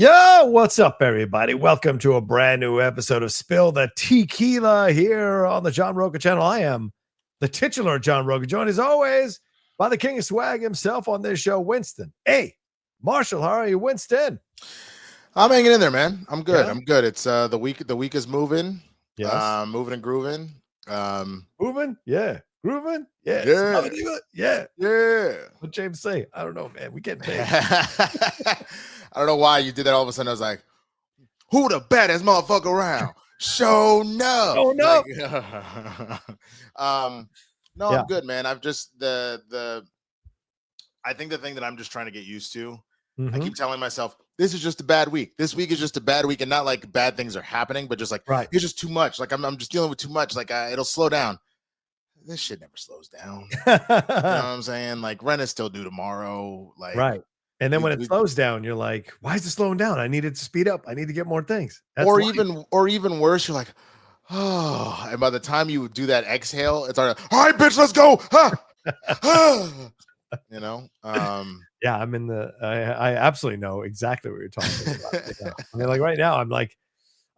Yo, what's up, everybody? Welcome to a brand new episode of Spill the Tequila here on the John Rocha channel. I am the titular John Rocha, joined as always by the king of swag himself on this show, Winston A. Marshall. How are you, Winston? I'm hanging in there, man. I'm good. Yeah? I'm good. It's the week is moving. Yes. Moving and grooving. Moving? Yeah. Grooving? Yeah. Yeah. Yeah. What'd James say? I don't know, man. We getting paid. I don't know why you did that all of a sudden. I was like, who the baddest motherfucker around? Show no. Oh no. No, I'm good, man. I've just I think the thing that I'm just trying to get used to, I keep telling myself, this is just a bad week. This week is just a bad week, and not like bad things are happening, but just like it's just too much. Like I'm just dealing with too much. Like it'll slow down. This shit never slows down. You know what I'm saying? Like rent is still due tomorrow. Like right. And then when it slows down, you're like, why is it slowing down? I need it to speed up. I need to get more things. Or even worse, you're like, oh, and by the time you do that exhale, it's already, all right, bitch, let's go. You know? Yeah, I'm in the I absolutely know exactly what you're talking about. Yeah. I mean, like right now, I'm like,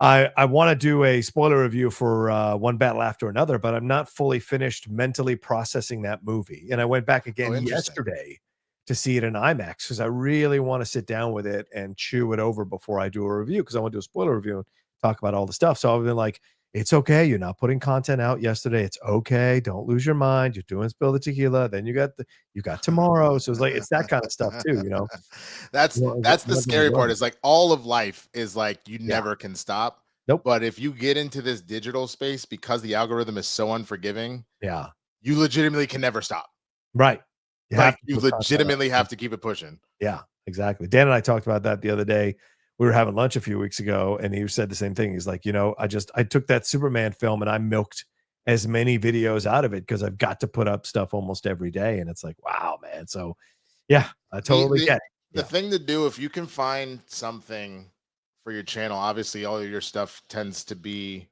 I want to do a spoiler review for One Battle After Another, but I'm not fully finished mentally processing that movie. And I went back again yesterday to see it in IMAX because I really want to sit down with it and chew it over before I do a review, because I want to do a spoiler review and talk about all the stuff. So I've been like, it's okay. You're not putting content out yesterday. It's okay. Don't lose your mind. You're doing Spill the Tequila. Then you got tomorrow. So it's like, it's that kind of stuff too, you know? That's the scary part. Is like all of life is like, you never can stop. Nope. But if you get into this digital space, because the algorithm is so unforgiving, you legitimately can never stop. Right. You legitimately have to keep it pushing. Yeah, exactly. Dan and I talked about that the other day. We were having lunch a few weeks ago, and he said the same thing. He's like, you know, I took that Superman film and I milked as many videos out of it because I've got to put up stuff almost every day. And it's like, wow, man. So yeah, I totally get it. The thing to do, if you can find something for your channel, obviously all of your stuff tends to be,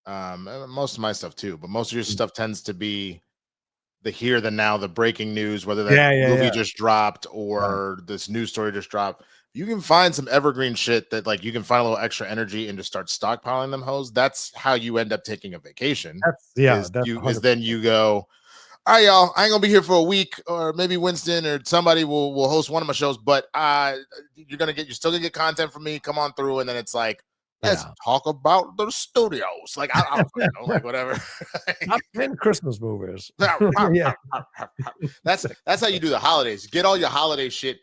most of my stuff too, but most of your stuff tends to be the here, the now, the breaking news, whether that movie just dropped or this news story just dropped. You can find some evergreen shit that like you can find a little extra energy and just start stockpiling them hoes. That's how you end up taking a vacation. Then you go, all right, y'all, I ain't gonna be here for a week, or maybe Winston or somebody will host one of my shows, but you're still gonna get content from me. Come on through, and then it's like, let's talk about the studios. Like I don't know, like whatever. Top 10 Christmas movies. That's how you do the holidays. Get all your holiday shit.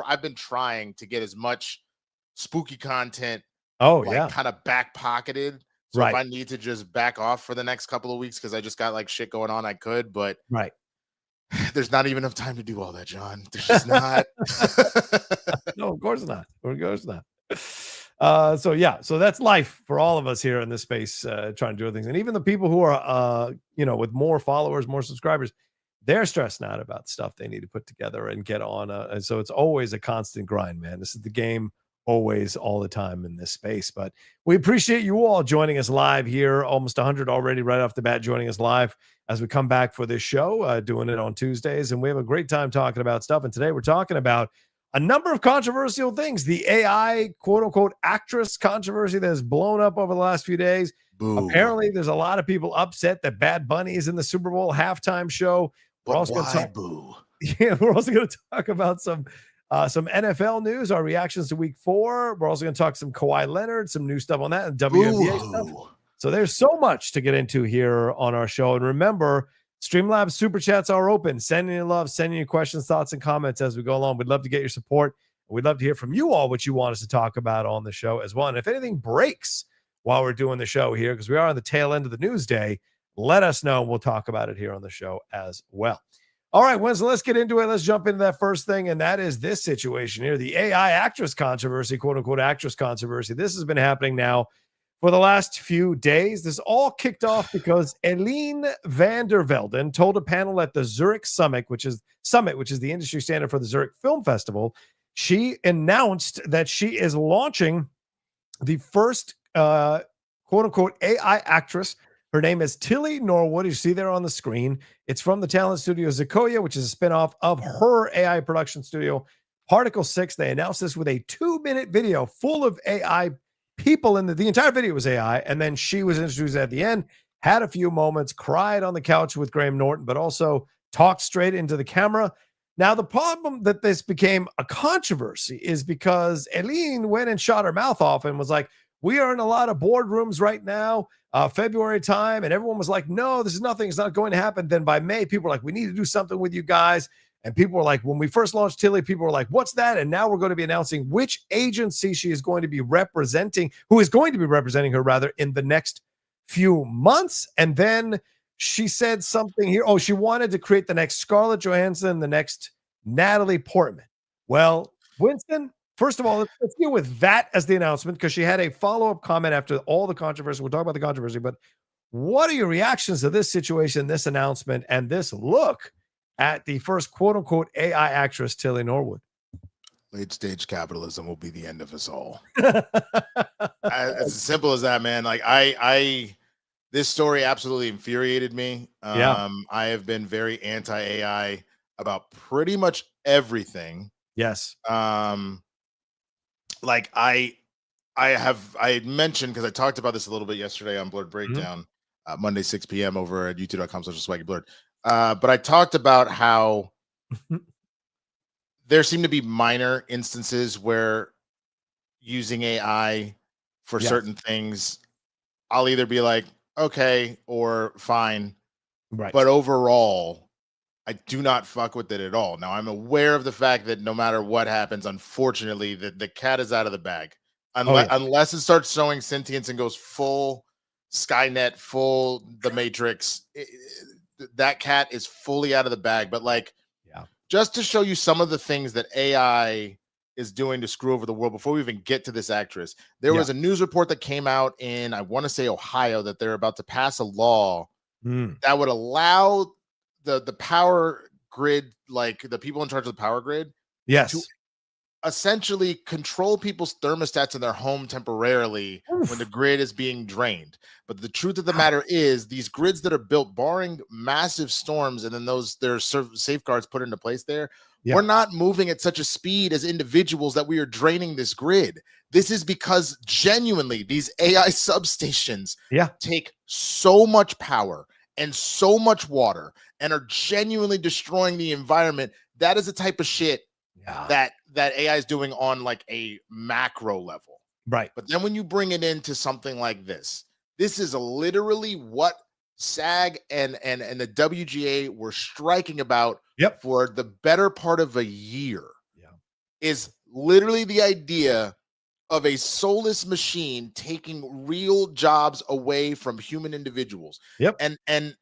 I've been trying to get as much spooky content. Kind of back pocketed. So if I need to just back off for the next couple of weeks because I just got like shit going on, I could. But there's not even enough time to do all that, John. There's just not. No, of course not. Of course not. So that's life for all of us here in this space, trying to do things. And even the people who are, with more followers, more subscribers, they're stressing out about stuff they need to put together and get on. And so it's always a constant grind, man. This is the game always, all the time in this space. But we appreciate you all joining us live here. Almost 100 already right off the bat joining us live as we come back for this show, doing it on Tuesdays. And we have a great time talking about stuff. And today we're talking about a number of controversial things. The AI, quote unquote, actress controversy that has blown up over the last few days. Boo. Apparently, there's a lot of people upset that Bad Bunny is in the Super Bowl halftime show. We're also going to talk about some NFL news, our reactions to week 4. We're also going to talk some Kawhi Leonard, some new stuff on that, and WNBA stuff. So there's so much to get into here on our show. And remember, Streamlabs super chats are open. Send in your love, send in your questions, thoughts, and comments as we go along. We'd love to get your support. We'd love to hear from you all what you want us to talk about on the show as well. And if anything breaks while we're doing the show here, because we are on the tail end of the news day, let us know. We'll talk about it here on the show as well. All right, Winston, let's get into it. Let's jump into that first thing, and that is this situation here, the AI actress controversy, quote-unquote actress controversy. This has been happening now for the last few days. This all kicked off because Eline van der Velden told a panel at the Zurich Summit, which is the industry standard for the Zurich Film Festival. She announced that she is launching the first quote quote unquote AI actress. Her name is Tilly Norwood. You see there on the screen. It's from the talent studio Zakoya, which is a spinoff of her AI production studio, Particle 6. They announced this with a 2-minute video full of AI people in the entire video was AI. And then she was introduced at the end, had a few moments, cried on the couch with Graham Norton, but also talked straight into the camera. Now, the problem that this became a controversy is because Eileen went and shot her mouth off and was like, we are in a lot of boardrooms right now, February time. And everyone was like, no, this is nothing. It's not going to happen. Then by May, people were like, we need to do something with you guys. And people were like, when we first launched Tilly, people were like, what's that? And now we're going to be announcing which agency she is going to be representing, who is going to be representing her rather in the next few months. And then she said something here. Oh, she wanted to create the next Scarlett Johansson, the next Natalie Portman. Well, Winston, first of all, let's deal with that as the announcement, because she had a follow-up comment after all the controversy. We'll talk about the controversy, but what are your reactions to this situation, this announcement, and this look at the first quote-unquote AI actress, Tilly Norwood? Late-stage capitalism will be the end of us all. It's as simple as that, man. Like this story absolutely infuriated me. Yeah. I have been very anti-AI about pretty much everything. Yes. Like I had mentioned, because I talked about this a little bit yesterday on Blurred Breakdown, Monday 6 p.m. over at youtube.com/swaggyblurred. But I talked about how there seem to be minor instances where using AI for certain things, I'll either be like, okay, or fine. Right. But overall, I do not fuck with it at all. Now, I'm aware of the fact that no matter what happens, unfortunately, the cat is out of the bag. Unless it starts showing sentience and goes full Skynet, full The Matrix, that cat is fully out of the bag. But like, just to show you some of the things that AI is doing to screw over the world, before we even get to this actress, there was a news report that came out in, I want to say, Ohio, that they're about to pass a law that would allow the power grid, like the people in charge of the power grid, to essentially control people's thermostats in their home temporarily when the grid is being drained. But the truth of the matter is, these grids that are built barring massive storms, and then there's safeguards put into place there, we're not moving at such a speed as individuals that we are draining this grid. This is because genuinely these AI substations take so much power and so much water and are genuinely destroying the environment. That is the type of shit that AI is doing on like a macro level. Right. But then when you bring it into something like this is literally what SAG and the WGA were striking about for the better part of a year. Is literally the idea of a soulless machine taking real jobs away from human individuals. And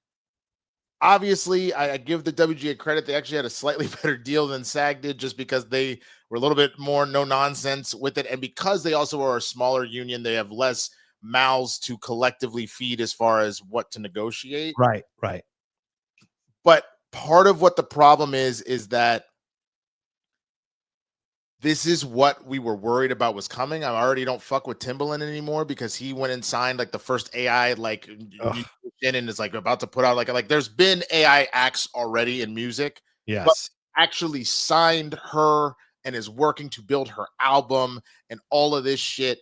obviously, I give the WGA credit. They actually had a slightly better deal than SAG did, just because they were a little bit more no nonsense with it. And because they also are a smaller union, they have less mouths to collectively feed as far as what to negotiate. Right. But part of what the problem is that this is what we were worried about was coming. I already don't fuck with Timbaland anymore, because he went and signed like the first AI and is like about to put out like there's been AI acts already in music. But actually signed her and is working to build her album and all of this shit.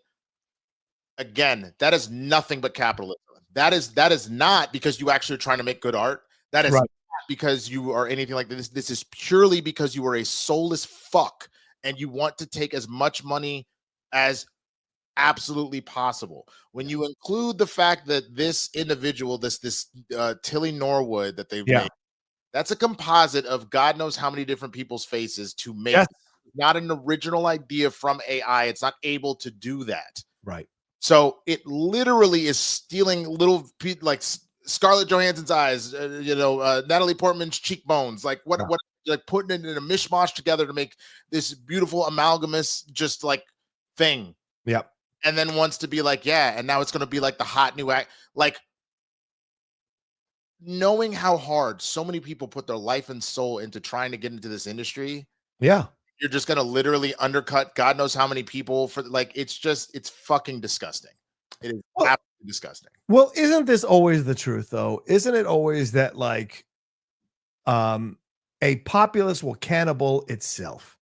Again, that is nothing but capitalism. That is not because you actually are trying to make good art. That is not because you are anything like this. This is purely because you are a soulless fuck and you want to take as much money as absolutely possible. When you include the fact that this individual, this Tilly Norwood that they've made, that's a composite of God knows how many different people's faces to make. Not an original idea from AI. It's not able to do that. Right. So it literally is stealing little like Scarlett Johansson's eyes, Natalie Portman's cheekbones, like what like putting it in a mishmash together to make this beautiful amalgamous just like thing. And then wants to be like, and now it's going to be like the hot new act. Like, knowing how hard so many people put their life and soul into trying to get into this industry. You're just going to literally undercut God knows how many people for like, it's fucking disgusting. It is disgusting. Well, isn't this always the truth though? Isn't it always that like a populace will cannibal itself?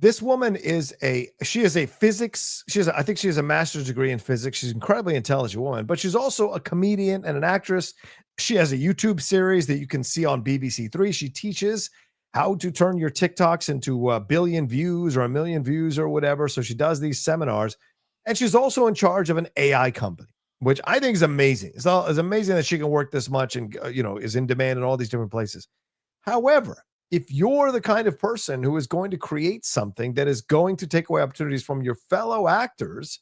This woman is a physics. I think she has a master's degree in physics. She's an incredibly intelligent woman, but she's also a comedian and an actress. She has a YouTube series that you can see on BBC Three. She teaches how to turn your TikToks into a billion views or a million views or whatever. So she does these seminars, and she's also in charge of an AI company, which I think is amazing. It's amazing that she can work this much and is in demand in all these different places. However, if you're the kind of person who is going to create something that is going to take away opportunities from your fellow actors,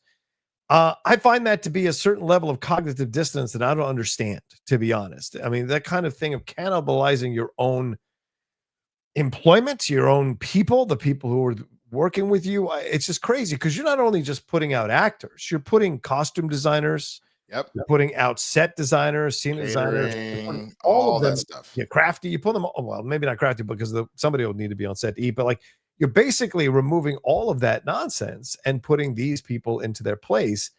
I find that to be a certain level of cognitive dissonance that I don't understand, to be honest. I mean, that kind of thing of cannibalizing your own employment, your own people, the people who are working with you, it's just crazy because you're not only just putting out actors, you're putting costume designers, Yep. you're putting out set designers, scene designers, all of them, that stuff. Yeah, crafty. You put them. Well, maybe not crafty because somebody will need to be on set to eat. But like, you're basically removing all of that nonsense and putting these people into their place.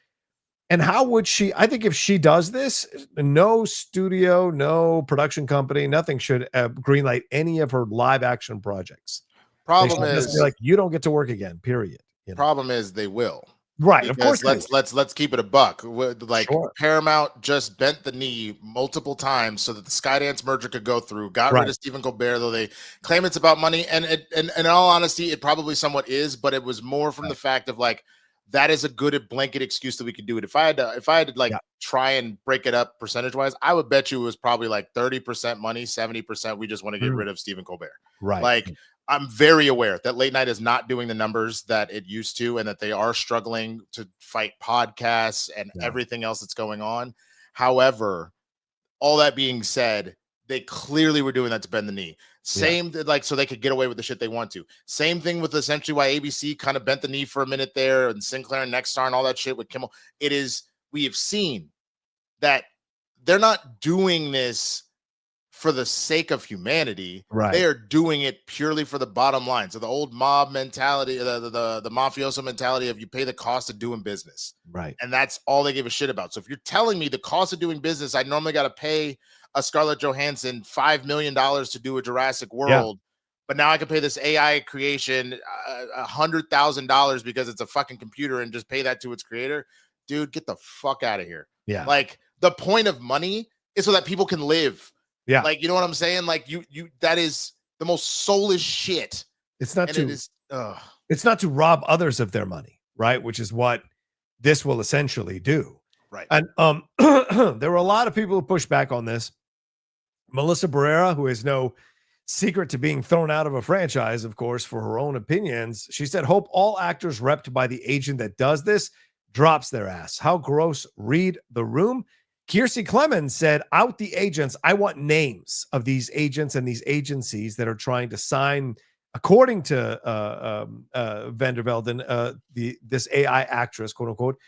And how would she? I think if she does this, no studio, no production company, nothing should greenlight any of her live action projects. Problem is, like, you don't get to work again. Period. Problem is, they will. Right, because of course. let's keep it a buck. Like, sure. Paramount just bent the knee multiple times so that the Skydance merger could go through. Got rid of Stephen Colbert, though they claim it's about money. And in all honesty, it probably somewhat is, but it was more from the fact of like, that is a good blanket excuse that we could do it. If I had to try and break it up percentage wise, I would bet you it was probably like 30% money, 70% we just want to get rid of Stephen Colbert. Right. Like, I'm very aware that late night is not doing the numbers that it used to, and that they are struggling to fight podcasts and everything else that's going on. However, all that being said, they clearly were doing that to bend the knee. Same, like, so they could get away with the shit they want to. Same thing with essentially why ABC kind of bent the knee for a minute there, and Sinclair and Nexstar and all that shit with Kimmel. We have seen that they're not doing this for the sake of humanity. Right. They are doing it purely for the bottom line. So the old mob mentality, the mafioso mentality of you pay the cost of doing business. Right. And that's all they give a shit about. So if you're telling me the cost of doing business, I normally got to pay a Scarlett Johansson $5 million to do a Jurassic World, but now I can pay this AI creation $100,000 because it's a fucking computer and just pay that to its creator. Dude, get the fuck out of here. Yeah. Like, the point of money is so that people can live. Yeah. Like, you know what I'm saying? Like, you that is the most soulless shit. It's not it's not to rob others of their money, right? Which is what this will essentially do. Right. And there were a lot of people who pushed back on this. Melissa Barrera, who is no secret to being thrown out of a franchise, of course, for her own opinions. She said, hope all actors repped by the agent that does this drops their ass. How gross. Read the room. Kiersey Clemens said, out the agents. I want names of these agents and these agencies that are trying to sign, according to Vander Velden, this AI actress, quote unquote.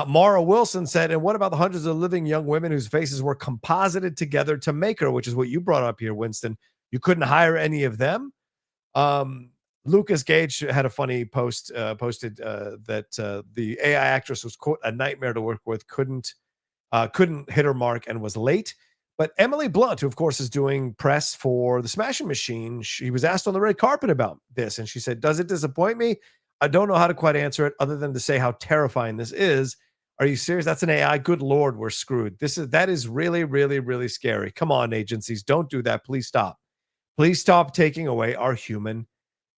Mara Wilson said, and what about the hundreds of living young women whose faces were composited together to make her, which is what you brought up here, Winston. You couldn't hire any of them. Lucas Gage had a funny post posted that the AI actress was, quote, a nightmare to work with, couldn't hit her mark and was late. But Emily Blunt, who of course is doing press for the Smashing Machine, she was asked on the red carpet about this, and she said, does it disappoint me? I don't know how to quite answer it other than to say how terrifying this is. Are you serious? That's an AI. Good Lord, we're screwed. That is really, really, really scary. Come on, agencies. Don't do that. Please stop. Please stop taking away our human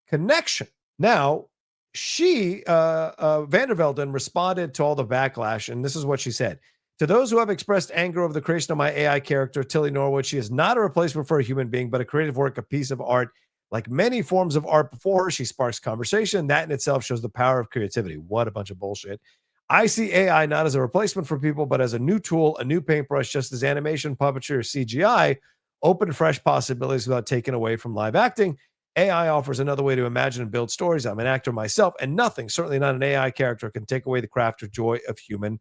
connection. Now, she, Vander Velden, responded to all the backlash, and this is what she said. To those who have expressed anger over the creation of my AI character, Tilly Norwood, she is not a replacement for a human being, but a creative work, a piece of art. Like many forms of art before her, she sparks conversation. That in itself shows the power of creativity. What a bunch of bullshit. I see AI not as a replacement for people, but as a new tool, a new paintbrush, just as animation, puppetry, or CGI open fresh possibilities without taking away from live acting. AI offers another way to imagine and build stories. I'm an actor myself, and nothing, certainly not an AI character, can take away the craft or joy of human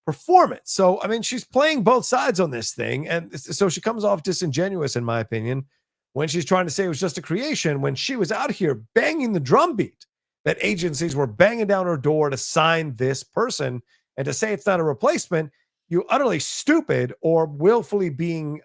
performance. So, I mean, she's playing both sides on this thing. And so she comes off disingenuous, in my opinion, when she's trying to say it was just a creation, when she was out here banging the drumbeat that agencies were banging down her door to sign this person, and to say it's not a replacement you utterly stupid or willfully being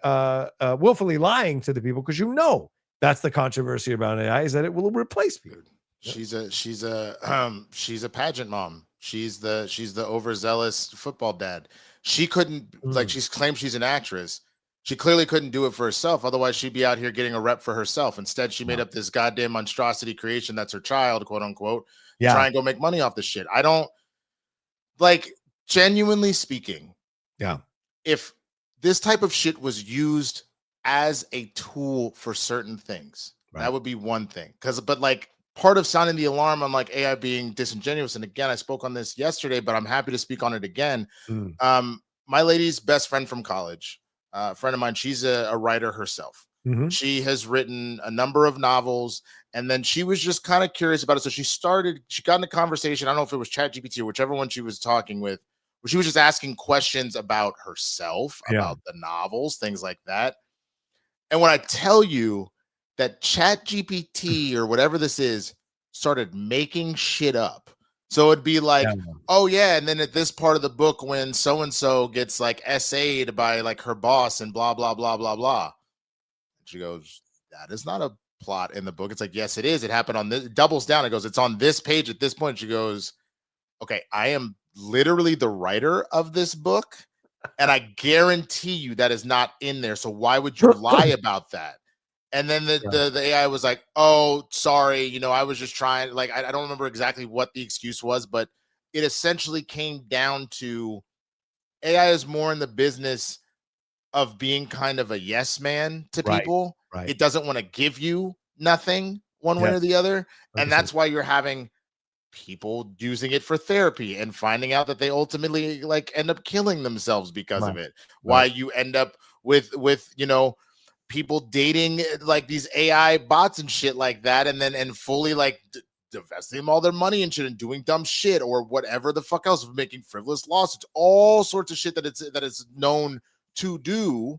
willfully lying to the people, because you know that's the controversy about AI, is that it will replace people. She's a pageant mom. She's the overzealous football dad. She couldn't like she's claimed she's an actress. She clearly couldn't do it for herself. Otherwise, she'd be out here getting a rep for herself. Instead, she made up this goddamn monstrosity creation that's her child, quote unquote. Try and go make money off this shit. I don't like, genuinely speaking. Yeah. If this type of shit was used as a tool for certain things, that would be one thing. But like, part of sounding the alarm on like AI being disingenuous, and again, I spoke on this yesterday, but I'm happy to speak on it again. My lady's best friend from college, a friend of mine, she's a writer herself. She has written a number of novels, and then she was just kind of curious about it. So she got in a conversation. I don't know if it was ChatGPT or whichever one she was talking with, where she was just asking questions about herself, about the novels, things like that. And when I tell you that ChatGPT or whatever this is started making shit up. So it'd be like, oh yeah, and then at this part of the book when so-and-so gets like essayed by like her boss and blah, blah, blah, blah, blah. She goes, that is not a plot in the book. It's like, yes, it is. It happened on this. It doubles down. It goes, it's on this page at this point. She goes, okay, I am literally the writer of this book, and I guarantee you that is not in there. So why would you lie about that? And then the AI was like, oh, sorry, you know, I was just trying, like, I don't remember exactly what the excuse was, but it essentially came down to AI is more in the business of being kind of a yes man to people. It doesn't want to give you nothing one way or the other. And that's why you're having people using it for therapy and finding out that they ultimately like end up killing themselves because of it. Why you end up with, you know, people dating like these AI bots and shit like that, and then fully like divesting them all their money and shit and doing dumb shit or whatever the fuck else, making frivolous lawsuits, all sorts of shit that it's known to do.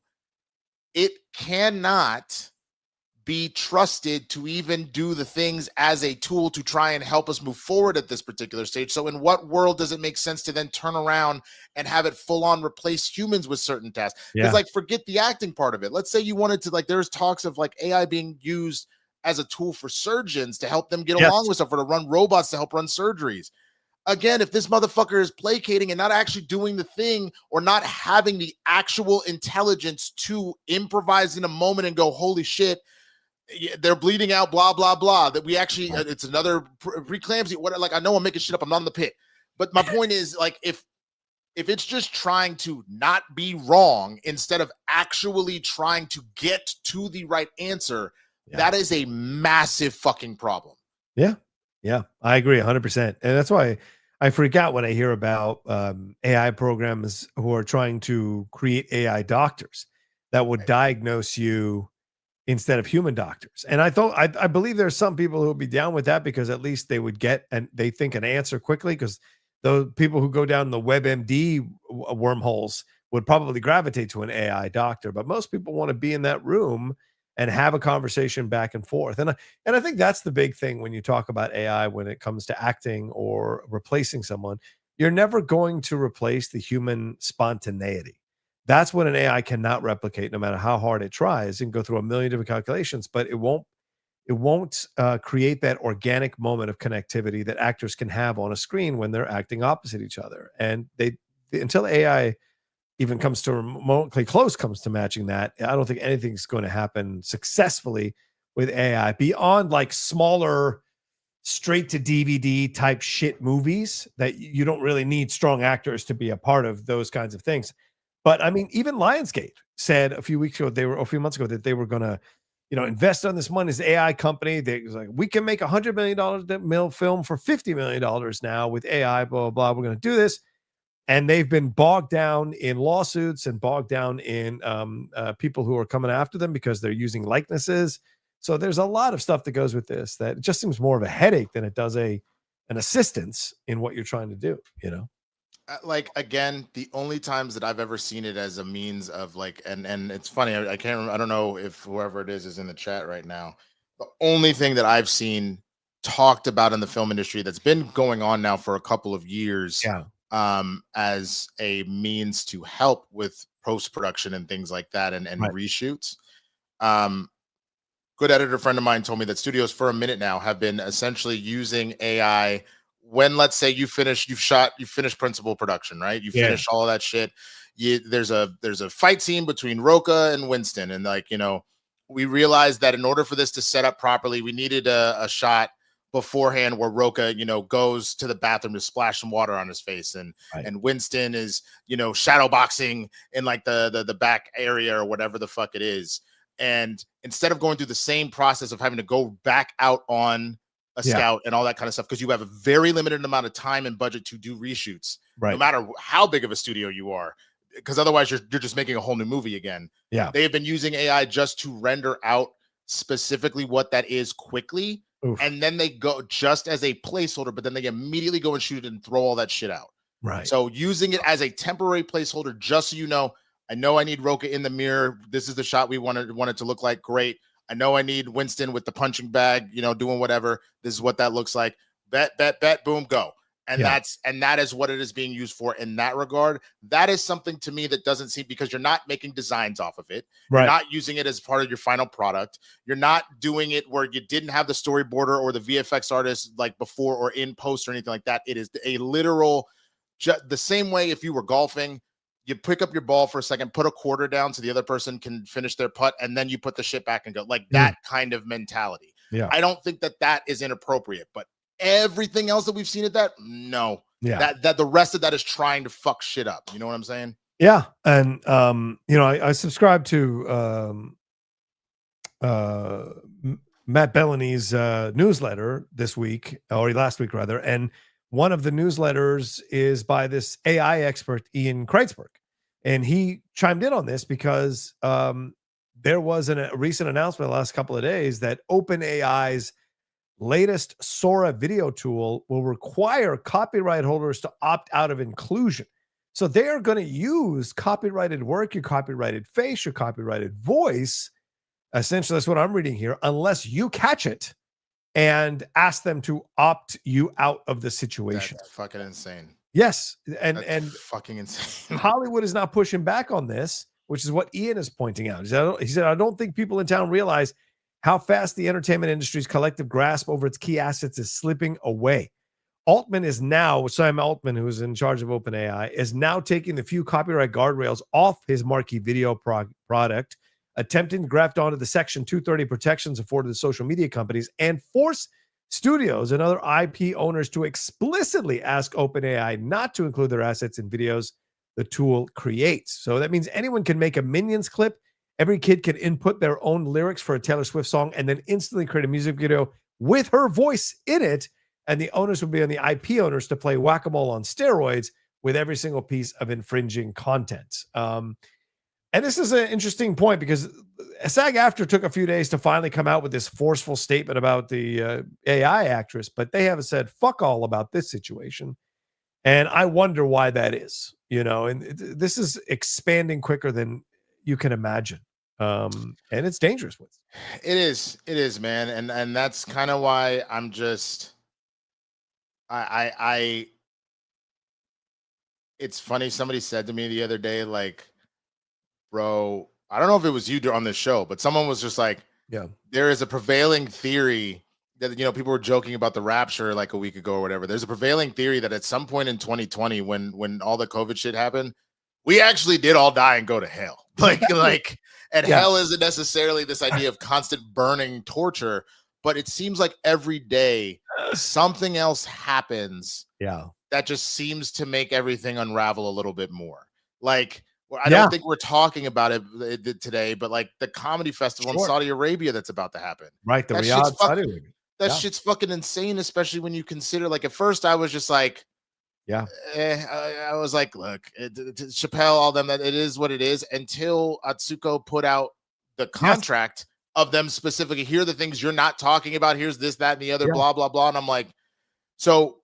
It cannot be trusted to even do the things as a tool to try and help us move forward at this particular stage. So in what world does it make sense to then turn around and have it full on replace humans with certain tasks? Because like, forget the acting part of it. Let's say you wanted to, like, there's talks of like AI being used as a tool for surgeons to help them get along with stuff, or to run robots to help run surgeries. Again, if this motherfucker is placating and not actually doing the thing, or not having the actual intelligence to improvise in a moment and go, holy shit, they're bleeding out, blah, blah, blah, that we actually, it's another preeclampsia, what, like, I know I'm making shit up, I'm not in the pit. But my point is, like, if it's just trying to not be wrong instead of actually trying to get to the right answer, that is a massive fucking problem. Yeah, I agree 100%. And that's why I freak out when I hear about AI programs who are trying to create AI doctors that would diagnose you instead of human doctors. And I believe there's some people who would be down with that, because at least they would get, and they think, an answer quickly, because those people who go down the WebMD wormholes would probably gravitate to an AI doctor. But most people want to be in that room and have a conversation back and forth. And I think that's the big thing when you talk about AI, when it comes to acting or replacing someone. You're never going to replace the human spontaneity. That's what an AI cannot replicate, no matter how hard it tries. It can go through a million different calculations, but it won't create that organic moment of connectivity that actors can have on a screen when they're acting opposite each other. And until AI even comes to remotely close comes to matching that, I don't think anything's going to happen successfully with AI beyond like smaller, straight to DVD type shit movies that you don't really need strong actors to be a part of those kinds of things. But I mean, even Lionsgate said a few months ago that they were going to, invest on this money as AI company. They was like, we can make $100 million film for $50 million now with AI, blah, blah, blah. We're going to do this. And they've been bogged down in lawsuits and bogged down in people who are coming after them because they're using likenesses. So there's a lot of stuff that goes with this that it just seems more of a headache than it does an assistance in what you're trying to do, Like, again, the only times that I've ever seen it as a means of like, and it's funny, I can't remember, I don't know if whoever it is in the chat right now. The only thing that I've seen talked about in the film industry that's been going on now for a couple of years, as a means to help with post-production and things like that, and reshoots. Good editor friend of mine told me that studios for a minute now have been essentially using AI when, let's say, you finished principal production, right? You finished all of that shit. There's a fight scene between Rocha and Winston, and like, we realized that in order for this to set up properly, we needed a shot beforehand where Rocha, goes to the bathroom to splash some water on his face, and Winston is, shadow boxing in like the back area or whatever the fuck it is. And instead of going through the same process of having to go back out on a scout and all that kind of stuff, because you have a very limited amount of time and budget to do reshoots, no matter how big of a studio you are, because otherwise you're just making a whole new movie again. They have been using AI just to render out specifically what that is quickly. And then they go just as a placeholder, but then they immediately go and shoot it and throw all that shit out. So using it as a temporary placeholder, just so I know I need Rocha in the mirror. This is the shot we want it to look like. Great. I know I need Winston with the punching bag, doing whatever. This is what that looks like. Bet, boom, go. And that is what it is being used for in that regard. That is something to me that doesn't seem, because you're not making designs off of it. You're not using it as part of your final product. You're not doing it where you didn't have the storyboarder or the VFX artist like before or in post or anything like that. It is a literal, the same way if you were golfing, you pick up your ball for a second, put a quarter down so the other person can finish their putt, and then you put the shit back and go, like that kind of mentality. I don't think that is inappropriate, but everything else that we've seen at that, no. That the rest of that is trying to fuck shit up. You know what I'm saying? Yeah. And I subscribe to Matt Bellany's newsletter this week, or last week rather, and one of the newsletters is by this AI expert, Ian Kreitzberg. And he chimed in on this because there was a recent announcement the last couple of days that OpenAI's latest Sora video tool will require copyright holders to opt out of inclusion. So they are going to use copyrighted work, your copyrighted face, your copyrighted voice. Essentially, that's what I'm reading here, unless you catch it and ask them to opt you out of the situation. That's fucking insane. Yes. And fucking insane. Hollywood is not pushing back on this, which is what Ian is pointing out. He said, I don't think people in town realize how fast the entertainment industry's collective grasp over its key assets is slipping away. Sam Altman, who's in charge of OpenAI, is now taking the few copyright guardrails off his marquee video product, attempting to graft onto the Section 230 protections afforded to social media companies and force studios and other IP owners to explicitly ask OpenAI not to include their assets in videos the tool creates. So that means anyone can make a Minions clip. Every kid can input their own lyrics for a Taylor Swift song and then instantly create a music video with her voice in it. And the owners will be on the IP owners to play whack-a-mole on steroids with every single piece of infringing content. And this is an interesting point because SAG-AFTRA took a few days to finally come out with this forceful statement about the AI actress, but they haven't said fuck all about this situation. And I wonder why that is, and this is expanding quicker than you can imagine. And it's dangerous. It is, man. And that's kind of why I'm just, it's funny. Somebody said to me the other day, like, bro, I don't know if it was you on this show, but someone was just like, there is a prevailing theory that, people were joking about the rapture like a week ago or whatever. There's a prevailing theory that at some point in 2020, when all the COVID shit happened, we actually did all die and go to hell. Hell isn't necessarily this idea of constant burning torture, but it seems like every day something else happens. That just seems to make everything unravel a little bit more. Like, I don't think we're talking about it today, but like the comedy festival in Saudi Arabia that's about to happen. Right. The Riyadh, Saudi Arabia. That shit's fucking insane, especially when you consider, like, at first I was just like, I was like, look, Chappelle, all them, that it is what it is, until Atsuko put out the contract of them specifically. Here are the things you're not talking about. Here's this, that, and the other, blah, blah, blah. And I'm like, so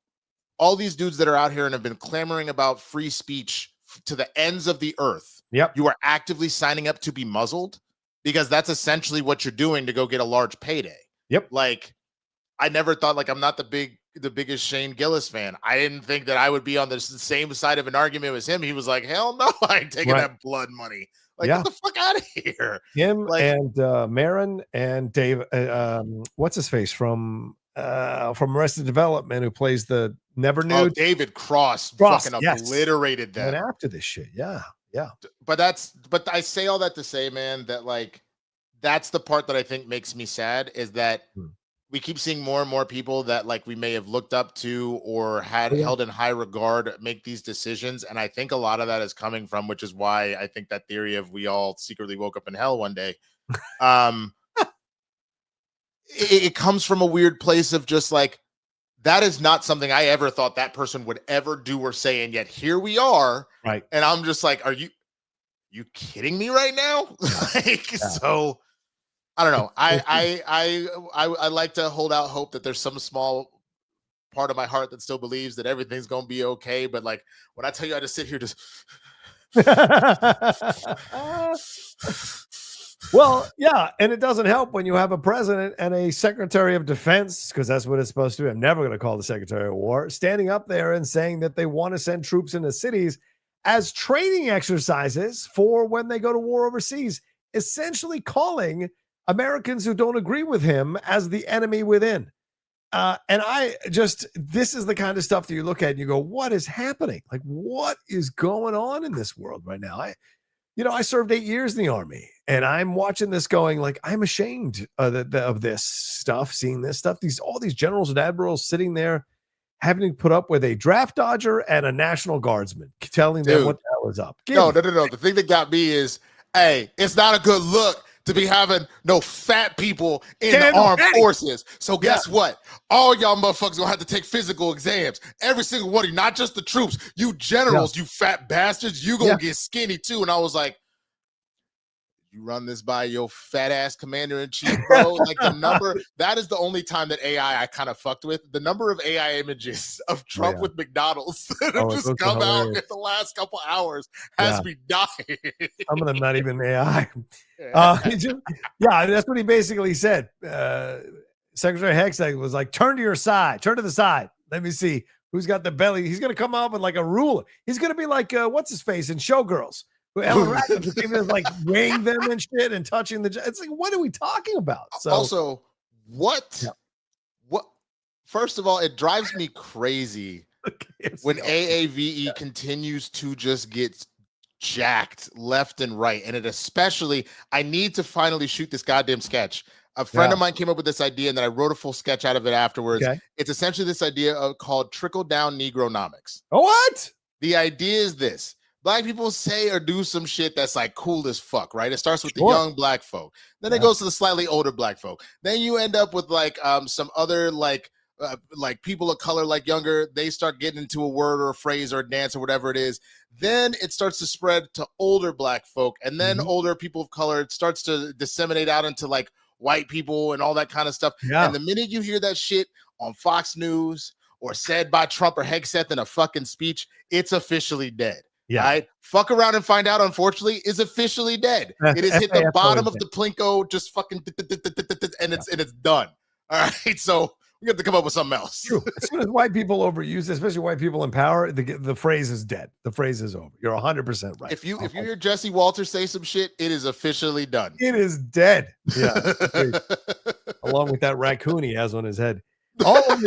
all these dudes that are out here and have been clamoring about free speech to the ends of the earth. You are actively signing up to be muzzled, because that's essentially what you're doing to go get a large payday. Like, I never thought, like, I'm not the big the biggest Shane Gillis fan. I didn't think that I would be on the same side of an argument as him. He was like, hell no, I ain't taking that blood money. Like, get the fuck out of here. Him like, and Marin and Dave, what's his face from Arrested Development, who plays the Never Nude. Oh, David Cross fucking obliterated them. And after this shit, yeah. But I say all that to say, man, that like that's the part that I think makes me sad is that we keep seeing more and more people that like we may have looked up to or had held in high regard make these decisions. And I think a lot of that is coming from, which is why I think that theory of we all secretly woke up in hell one day. It comes from a weird place of just like, that is not something I ever thought that person would ever do or say. And yet here we are. Right. And I'm just like, are you kidding me right now? So I don't know. I like to hold out hope that there's some small part of my heart that still believes that everything's going to be okay. But like when I tell you I just sit here just well, yeah, and it doesn't help when you have a president and a secretary of defense, because that's what it's supposed to be. I'm never going to call the secretary of war, standing up there and saying that they want to send troops into cities as training exercises for when they go to war overseas, essentially calling Americans who don't agree with him as the enemy within. And this is the kind of stuff that you look at and you go, what is happening? Like, what is going on in this world right now? I served 8 years in the Army, and I'm watching this going like, I'm ashamed of this stuff, seeing this stuff. All these generals and admirals sitting there having to put up with a draft dodger and a National Guardsman telling them what the hell is up. No. The thing that got me is, hey, it's not a good look to be having no fat people in the armed forces. So guess what? All y'all motherfuckers gonna have to take physical exams. Every single one of you, not just the troops. You generals, you fat bastards, you gonna get skinny too. And I was like, you run this by your fat ass commander in chief, bro. Like the number, that is the only time that AI I kind of fucked with. The number of AI images of Trump with McDonald's that have just come out in the last couple hours has me dying. Some of them not even AI. That's what he basically said. Secretary Hexag was like, turn to the side. Let me see who's got the belly. He's going to come up with like a ruler. He's going to be like, what's his face in Showgirls? Ellen Ratcliffe like weighing them and shit and touching it's like, what are we talking about? So also, what first of all, it drives me crazy when AAVE continues to just get jacked left and right. And it especially, I need to finally shoot this goddamn sketch. A friend of mine came up with this idea and then I wrote a full sketch out of it afterwards. It's essentially this idea called trickle down Negronomics. Oh, what? The idea is this. Black people say or do some shit that's like cool as fuck, right? It starts with the young black folk. Then it goes to the slightly older black folk. Then you end up with like some other like people of color, like younger, they start getting into a word or a phrase or a dance or whatever it is. Then it starts to spread to older black folk. And then older people of color, it starts to disseminate out into like white people and all that kind of stuff. And the minute you hear that shit on Fox News or said by Trump or Hegseth in a fucking speech, it's officially dead. Right? Fuck around and find out, unfortunately, is officially dead. It has hit the bottom of the plinko, just fucking and it's done. All right. So we have to come up with something else. True. As soon as white people overuse it, especially white people in power, the phrase is dead. The phrase is over. You're 100% right. If you hear Jesse Walters say some shit, it is officially done. It is dead. Yeah. Along with that raccoon he has on his head. All of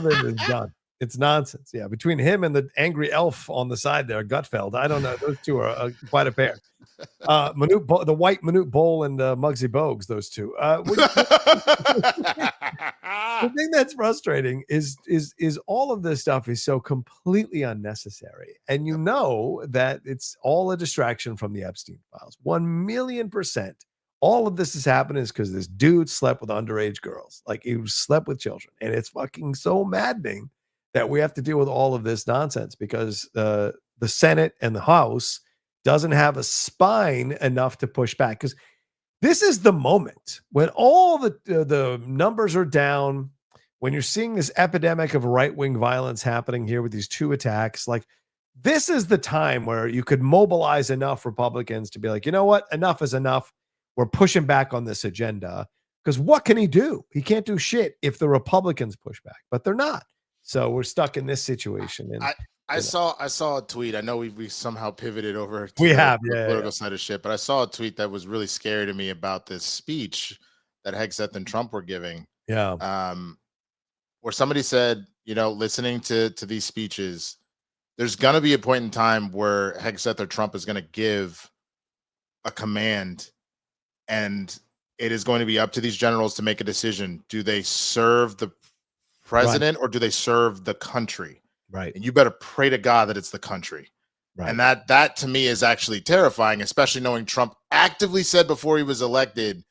it is done. It's nonsense. Yeah, between him and the angry elf on the side there, Gutfeld. I don't know. Those two are quite a pair. The white Manute Bowl and Muggsy Bogues. Those two. The thing that's frustrating is all of this stuff is so completely unnecessary, and you know that it's all a distraction from the Epstein files. 1,000,000%. All of this is happening is because this dude slept with underage girls. Like he slept with children, and it's fucking so maddening that we have to deal with all of this nonsense because the Senate and the House doesn't have a spine enough to push back. Because this is the moment when all the numbers are down, when you're seeing this epidemic of right-wing violence happening here with these two attacks. Like, this is the time where you could mobilize enough Republicans to be like, you know what? Enough is enough. We're pushing back on this agenda. Because what can he do? He can't do shit if the Republicans push back, but they're not. So we're stuck in this situation. And I saw a tweet. I know we somehow pivoted over to the political side of shit, but I saw a tweet that was really scary to me about this speech that Hegseth and Trump were giving. Yeah. Where somebody said, listening to these speeches, there's gonna be a point in time where Hegseth or Trump is gonna give a command, and it is going to be up to these generals to make a decision. Do they serve the president or do they serve the country? Right. And you better pray to God that it's the country. Right. And that to me is actually terrifying, especially knowing Trump actively said before he was elected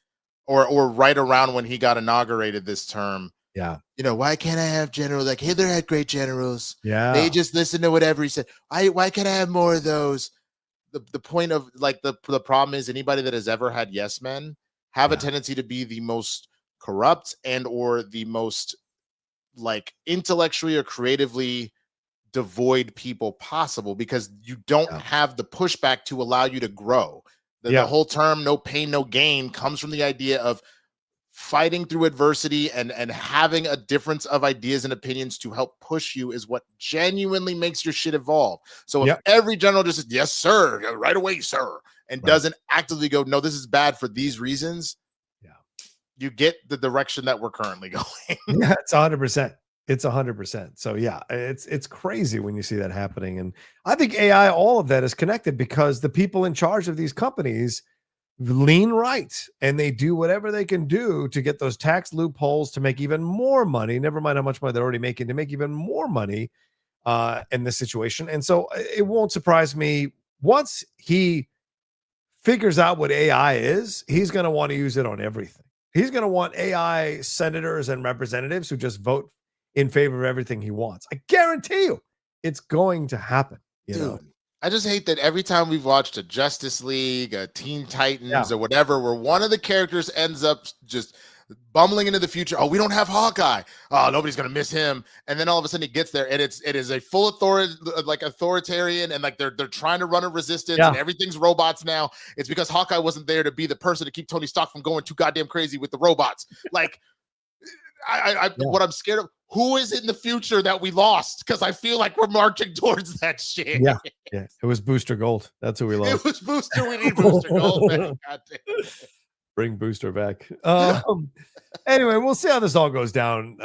or right around when he got inaugurated this term. Yeah. Why can't I have generals? Like Hitler had great generals. Yeah. They just listen to whatever he said. Why can't I have more of those? The point of the problem is anybody that has ever had yes men have a tendency to be the most corrupt and or the most intellectually or creatively devoid people possible, because you don't have the pushback to allow you to grow. The whole term no pain no gain comes from the idea of fighting through adversity and having a difference of ideas and opinions to help push you is what genuinely makes your shit evolve. So if every general just says, yes, sir, right away, sir, and doesn't actively go, no, this is bad for these reasons, you get the direction that we're currently going. Yeah, it's 100%. It's 100%. So yeah, it's crazy when you see that happening. And I think AI, all of that is connected because the people in charge of these companies lean right, and they do whatever they can do to get those tax loopholes to make even more money. Never mind how much money they're already making, to make even more money in this situation. And so it won't surprise me once he figures out what AI is, he's going to want to use it on everything. He's going to want AI senators and representatives who just vote in favor of everything he wants. I guarantee you it's going to happen. You know? I just hate that every time we've watched a Justice League, a Teen Titans or whatever, where one of the characters ends up just bumbling into the future. Oh, we don't have Hawkeye. Oh, nobody's going to miss him. And then all of a sudden he gets there and it is a full authoritarian, and they're trying to run a resistance and everything's robots now. It's because Hawkeye wasn't there to be the person to keep Tony Stark from going too goddamn crazy with the robots. What I'm scared of, who is in the future that we lost? Because I feel like we're marching towards that shit. Yeah. It was Booster Gold. That's who we lost. It was Booster. We need Booster Gold, man. God damn. Bring Booster back. Anyway, we'll see how this all goes down,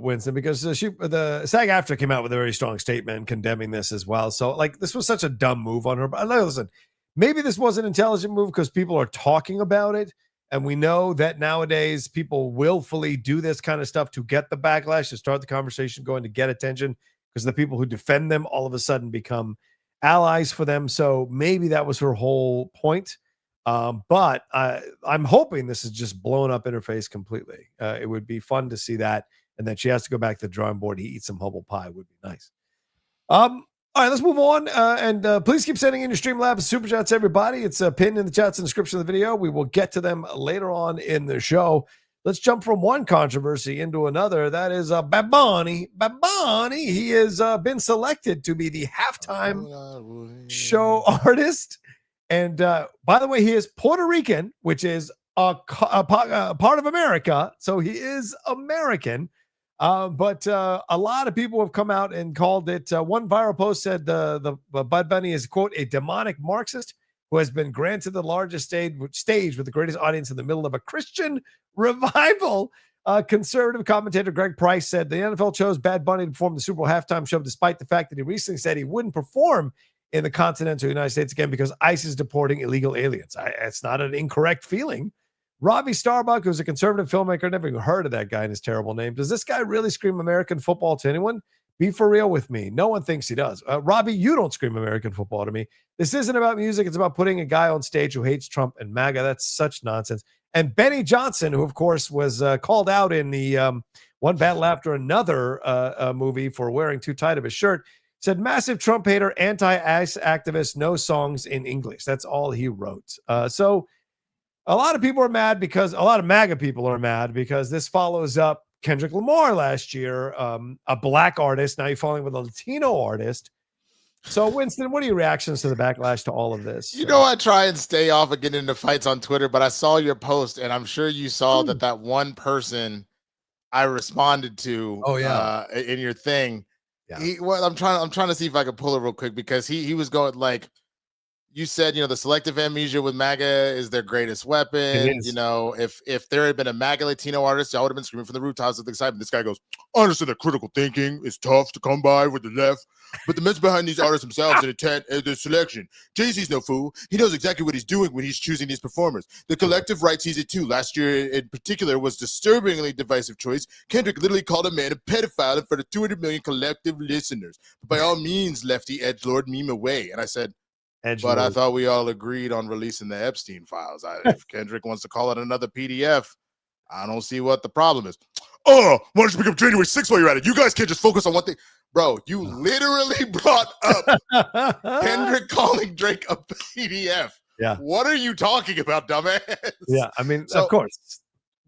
Winston, because the SAG-AFTRA came out with a very strong statement condemning this as well. So, this was such a dumb move on her. But listen, maybe this was an intelligent move because people are talking about it. And we know that nowadays people willfully do this kind of stuff to get the backlash, to start the conversation going, to get attention, because the people who defend them all of a sudden become allies for them. So maybe that was her whole point. But I'm hoping this is just blown up in her face completely. It would be fun to see that. And then she has to go back to the drawing board. He eats some humble pie would be nice. All right, let's move on. And please keep sending in your Streamlabs super chats, everybody. It's pinned in the chats in the description of the video. We will get to them later on in the show. Let's jump from one controversy into another. That is Bad Bunny. Bad Bunny, he has been selected to be the halftime show artist. And by the way, he is Puerto Rican, which is a part of America. So he is American. But a lot of people have come out and called it. One viral post said the Bad Bunny is, quote, a demonic Marxist who has been granted the largest stage with the greatest audience in the middle of a Christian revival. Conservative commentator Greg Price said the NFL chose Bad Bunny to perform the Super Bowl halftime show, despite the fact that he recently said he wouldn't perform in the continental United States again because ICE is deporting illegal aliens. It's not an incorrect feeling. Robbie Starbuck, who's a conservative filmmaker, never even heard of that guy and his terrible name. Does this guy really scream American football to anyone? Be for real with me. No one thinks he does. Robbie, you don't scream American football to me. This isn't about music. It's about putting a guy on stage who hates Trump and MAGA. That's such nonsense. And Benny Johnson, who, of course, was called out in the One Battle After Another movie for wearing too tight of a shirt, said massive Trump hater, anti-ICE activist, no songs in English. That's all he wrote. So a lot of people are mad because a lot of MAGA people are mad because this follows up Kendrick Lamar last year, a black artist. Now you're falling with a Latino artist. So, Winston, what are your reactions to the backlash to all of this? You know, I try and stay off of getting into fights on Twitter, but I saw your post, and I'm sure you saw that one person, I responded to in your thing. Yeah. I'm trying to see if I can pull it real quick because he was going like, you said, the selective amnesia with MAGA is their greatest weapon. If there had been a MAGA Latino artist, I would have been screaming from the rooftops with excitement. This guy goes, I understand that critical thinking is tough to come by with the left, but the men behind these artists themselves and intent the selection. Jay-Z's no fool. He knows exactly what he's doing when he's choosing these performers. The collective right sees it too. Last year in particular was disturbingly divisive choice. Kendrick literally called a man a pedophile in front of 200 million collective listeners. But by all means, lefty edgelord, meme away. And I said, but I thought we all agreed on releasing the Epstein files. If Kendrick wants to call it another PDF, I don't see what the problem is. Oh, why don't you pick up January 6th while you're at it? You guys can't just focus on one thing. Bro, you literally brought up Kendrick calling Drake a PDF. Yeah. What are you talking about, dumbass? Yeah, I mean, of course.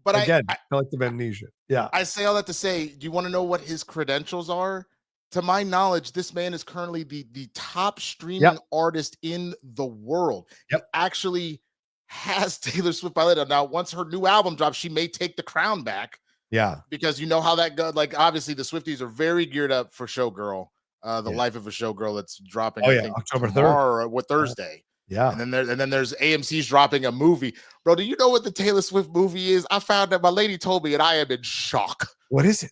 But again, collective amnesia. Yeah. I say all that to say, do you want to know what his credentials are? To my knowledge, this man is currently the top streaming artist in the world. He actually has Taylor Swift by later. Now, once her new album drops, she may take the crown back. Yeah. Because you know how that goes. Like, obviously, the Swifties are very geared up for Showgirl, the life of a Showgirl that's dropping, I think, October 3rd or Thursday. Yeah. And then there's AMC's dropping a movie. Bro, do you know what the Taylor Swift movie is? I found that my lady told me, and I am in shock. What is it?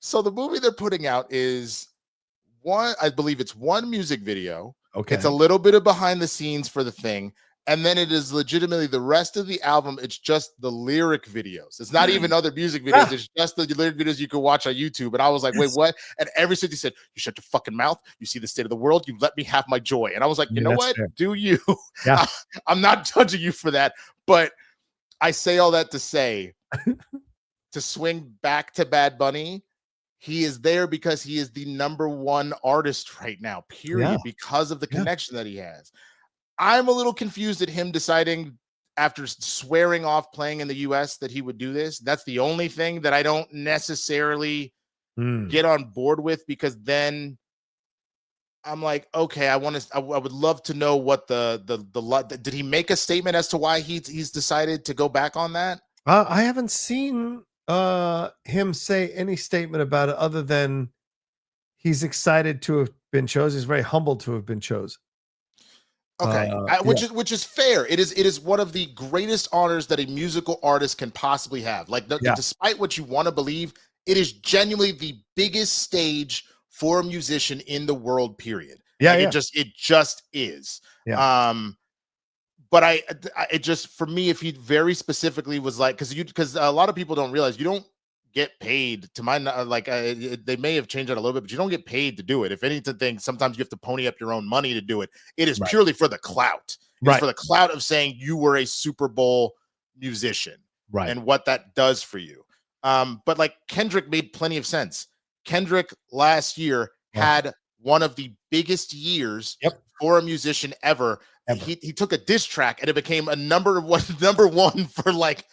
So the movie they're putting out is I believe it's one music video. Okay. It's a little bit of behind the scenes for the thing. And then it is legitimately the rest of the album. It's just the lyric videos. It's not even other music videos. It's just the lyric videos you can watch on YouTube. And I was like, wait, what? And every city said, you shut your fucking mouth. You see the state of the world. You let me have my joy. And I was like, you know what? Fair. Do you? Yeah. I'm not judging you for that. But I say all that to say, to swing back to Bad Bunny, he is there because he is the #1 artist right now, period, because of the connection that he has. I'm a little confused at him deciding after swearing off playing in the US that he would do this. That's the only thing that I don't necessarily get on board with, because then I'm like, okay, I would love to know what did he make a statement as to why he's decided to go back on that? I haven't seen him say any statement about it other than he's excited to have been chosen. He's very humbled to have been chosen. Okay, which is fair. It is one of the greatest honors that a musical artist can possibly have. Like, despite what you want to believe, it is genuinely the biggest stage for a musician in the world, period. Yeah, like, it just is. Yeah. But it just, for me, if he very specifically was like, because a lot of people don't realize you don't get paid to my, like, they may have changed that a little bit, but you don't get paid to do it. If anything, sometimes you have to pony up your own money to do it. It is purely for the clout. It's for the clout of saying you were a Super Bowl musician, and what that does for you. But like, Kendrick made plenty of sense. Kendrick last year had one of the biggest years for a musician ever. He took a diss track and it became a number one for like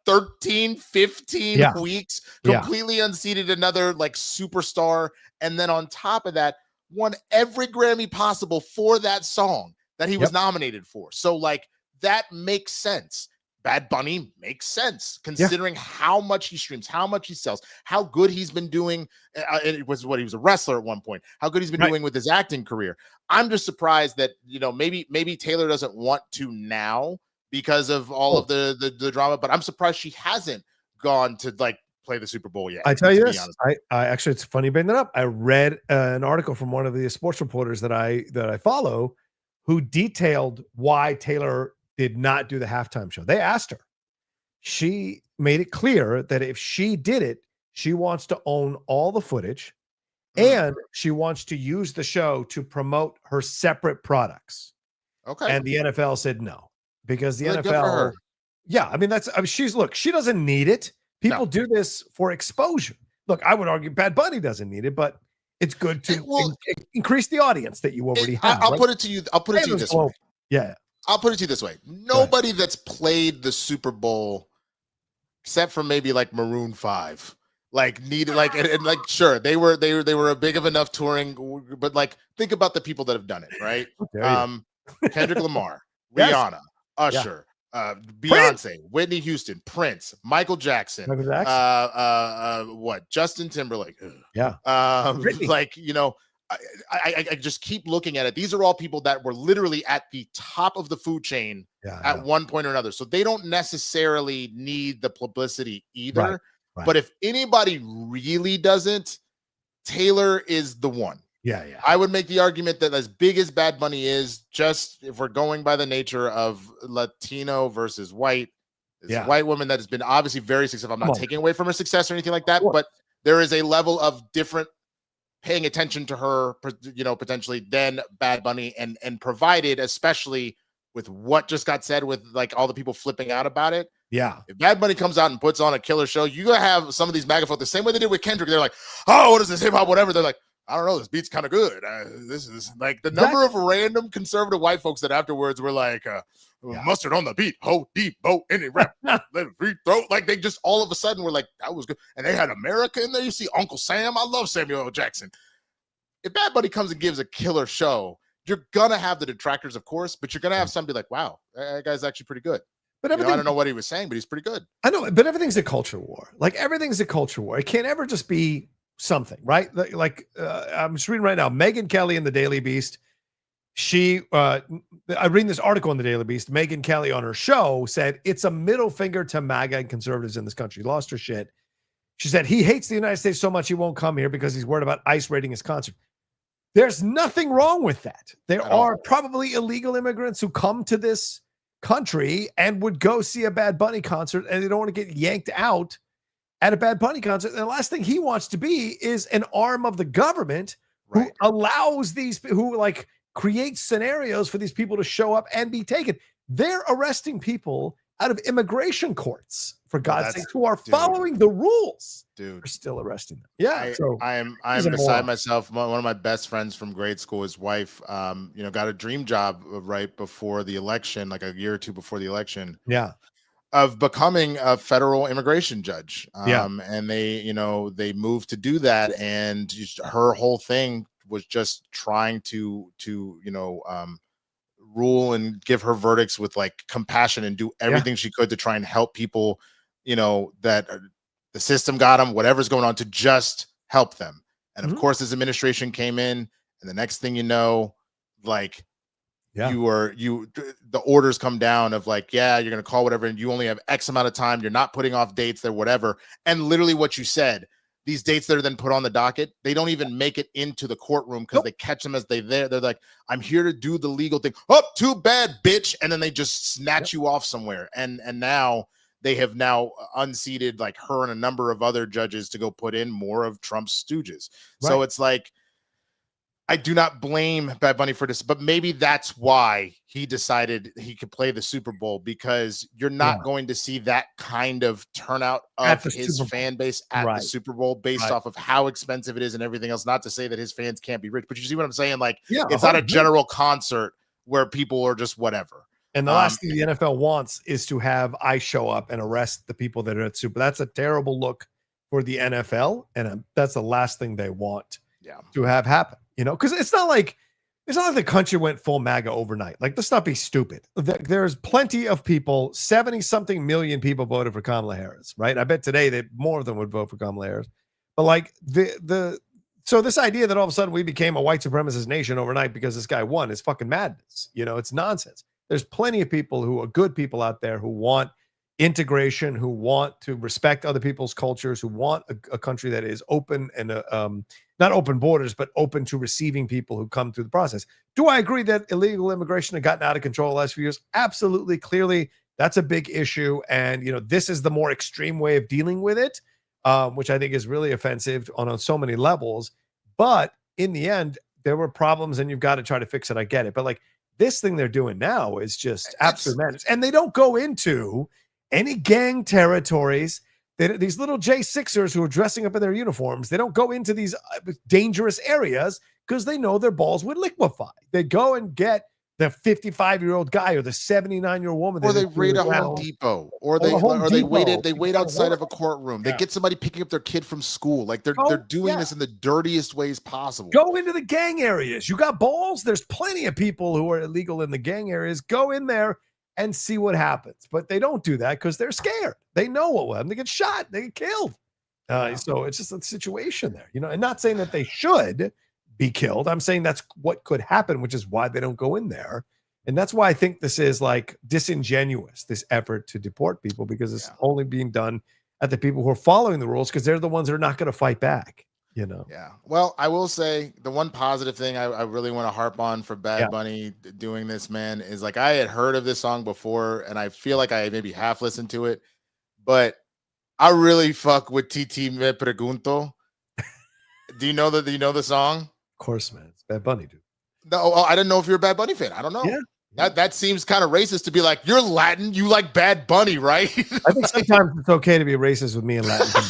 13, 15 weeks, completely unseated another like superstar. And then on top of that, won every Grammy possible for that song that he was nominated for. So like, that makes sense. Bad Bunny makes sense considering how much he streams, how much he sells, how good he's been doing. It was he was a wrestler at one point, how good he's been doing with his acting career. I'm just surprised that, maybe Taylor doesn't want to now because of all of the drama, but I'm surprised she hasn't gone to like play the Super Bowl yet. I tell you this, I actually, it's funny you bring that up. I read an article from one of the sports reporters that I follow, who detailed why Taylor did not do the halftime show. They asked her. She made it clear that if she did it, she wants to own all the footage and she wants to use the show to promote her separate products. Okay. And the NFL said no, because the NFL, she doesn't need it. People do this for exposure. Look, I would argue Bad Bunny doesn't need it, but it's good to increase the audience that you already have. I'll put it to you. I'll put it to you this way. Yeah. I'll put it to you this way. Nobody that's played the Super Bowl, except for maybe like Maroon 5, like needed like and like sure they were a big of enough touring, but like think about the people that have done it, right? Kendrick Lamar, Rihanna, Usher, Beyonce, Whitney Houston, Prince, Michael Jackson, Justin Timberlake. Yeah. Like, you know, I just keep looking at it. These are all people that were literally at the top of the food chain at one point or another. So they don't necessarily need the publicity either. Right. But if anybody really doesn't, Taylor is the one. Yeah. I would make the argument that as big as Bad Bunny is, just if we're going by the nature of Latino versus white, white woman that has been obviously very successful. I'm not taking away from her success or anything like that, but there is a level of different paying attention to her, you know, potentially than Bad Bunny, and provided, especially with what just got said with like all the people flipping out about it. Yeah. If Bad Bunny comes out and puts on a killer show, you gotta have some of these MAGA folk the same way they did with Kendrick. They're like, oh, what is this hip hop, whatever. They're like, I don't know, this beat's kind of good. This is like the number of random conservative white folks that afterwards were like, mustard on the beat, ho deep, boat, any rap, let it free throw. Like they just all of a sudden were like, that was good. And they had America in there. You see Uncle Sam. I love Samuel L. Jackson. If Bad Bunny comes and gives a killer show, you're gonna have the detractors, of course, but you're gonna have some be like, wow, that guy's actually pretty good. But I don't know what he was saying, but he's pretty good. I know, but everything's a culture war. Like everything's a culture war. It can't ever just be something, right? Like I'm just reading right now, Megyn Kelly in the Daily Beast. She, I'm reading this article in the Daily Beast. Megyn Kelly on her show said it's a middle finger to MAGA and conservatives in this country. Lost her shit. She said he hates the United States so much he won't come here because he's worried about ICE raiding his concert. There's nothing wrong with that. There are probably illegal immigrants who come to this country and would go see a Bad Bunny concert, and they don't want to get yanked out at a Bad Bunny concert. And the last thing he wants to be is an arm of the government who allows these, who like creates scenarios for these people to show up and be taken. They're arresting people out of immigration courts, for God's sake, who are following the rules. Dude, are still arresting them. Yeah, I'm beside myself. One of my best friends from grade school, his wife, you know, got a dream job right before the election, like a year or two before the election. Yeah. Of becoming a federal immigration judge. And they, you know, they moved to do that. And just, her whole thing was just trying to, you know, rule and give her verdicts with like compassion and do everything she could to try and help people, you know, that the system got them, whatever's going on, to just help them. And of course, this administration came in, and the next thing you know, like, the orders come down of like, you're going to call whatever, and you only have X amount of time. You're not putting off dates there, whatever. And literally what you said, these dates that are then put on the docket, they don't even make it into the courtroom because they catch them as they're like, I'm here to do the legal thing. Oh, too bad, bitch. And then they just snatch you off somewhere. And now they have now unseated like her and a number of other judges to go put in more of Trump's stooges. So it's like, I do not blame Bad Bunny for this, but maybe that's why he decided he could play the Super Bowl, because you're not going to see that kind of turnout of his fan base at the Super Bowl based off of how expensive it is and everything else. Not to say that his fans can't be rich, but you see what I'm saying? Like, it's not a general concert where people are just whatever. And the last thing the NFL wants is to have ICE show up and arrest the people that are at Super. That's a terrible look for the NFL, and that's the last thing they want to have happen. You know, because it's not like the country went full MAGA overnight. Like, let's not be stupid. There's plenty of people, 70-something million people voted for Kamala Harris, right? I bet today that more of them would vote for Kamala Harris. But like so this idea that all of a sudden we became a white supremacist nation overnight because this guy won is fucking madness. You know, it's nonsense. There's plenty of people who are good people out there who want integration, who want to respect other people's cultures, who want a country that is open and not open borders, but open to receiving people who come through the process. Do I agree that illegal immigration had gotten out of control the last few years? Absolutely. Clearly, that's a big issue. And, you know, this is the more extreme way of dealing with it, which I think is really offensive on so many levels. But in the end, there were problems and you've got to try to fix it. I get it. But like this thing they're doing now is just absolute madness. And they don't go into any gang territories. These little J6ers who are dressing up in their uniforms, they don't go into these dangerous areas because they know their balls would liquefy. They go and get the 55-year-old guy or the 79-year-old woman. Or they raid a Home Depot. Or they wait outside of a courtroom. They get somebody picking up their kid from school. Like they're doing this in the dirtiest ways possible. Go into the gang areas. You got balls? There's plenty of people who are illegal in the gang areas. Go in there and see what happens. But they don't do that because they're scared. They know what will happen. They get shot. They get killed. So it's just a situation there, and not saying that they should be killed. I'm saying that's what could happen, which is why they don't go in there. And that's why I think this is like disingenuous, this effort to deport people, because it's only being done at the people who are following the rules, because they're the ones that are not going to fight back, Yeah. Well, I will say the one positive thing I really want to harp on for Bad Bunny doing this, man, is like I had heard of this song before, and I feel like I maybe half listened to it, but I really fuck with Titi Me Pregunto. Do you know the song? Of course, man. It's Bad Bunny, dude. No, I didn't know if you're a Bad Bunny fan. I don't know. Yeah. That seems kind of racist to be like, you're Latin, you like Bad Bunny, right? I think sometimes it's okay to be racist with me and Latin.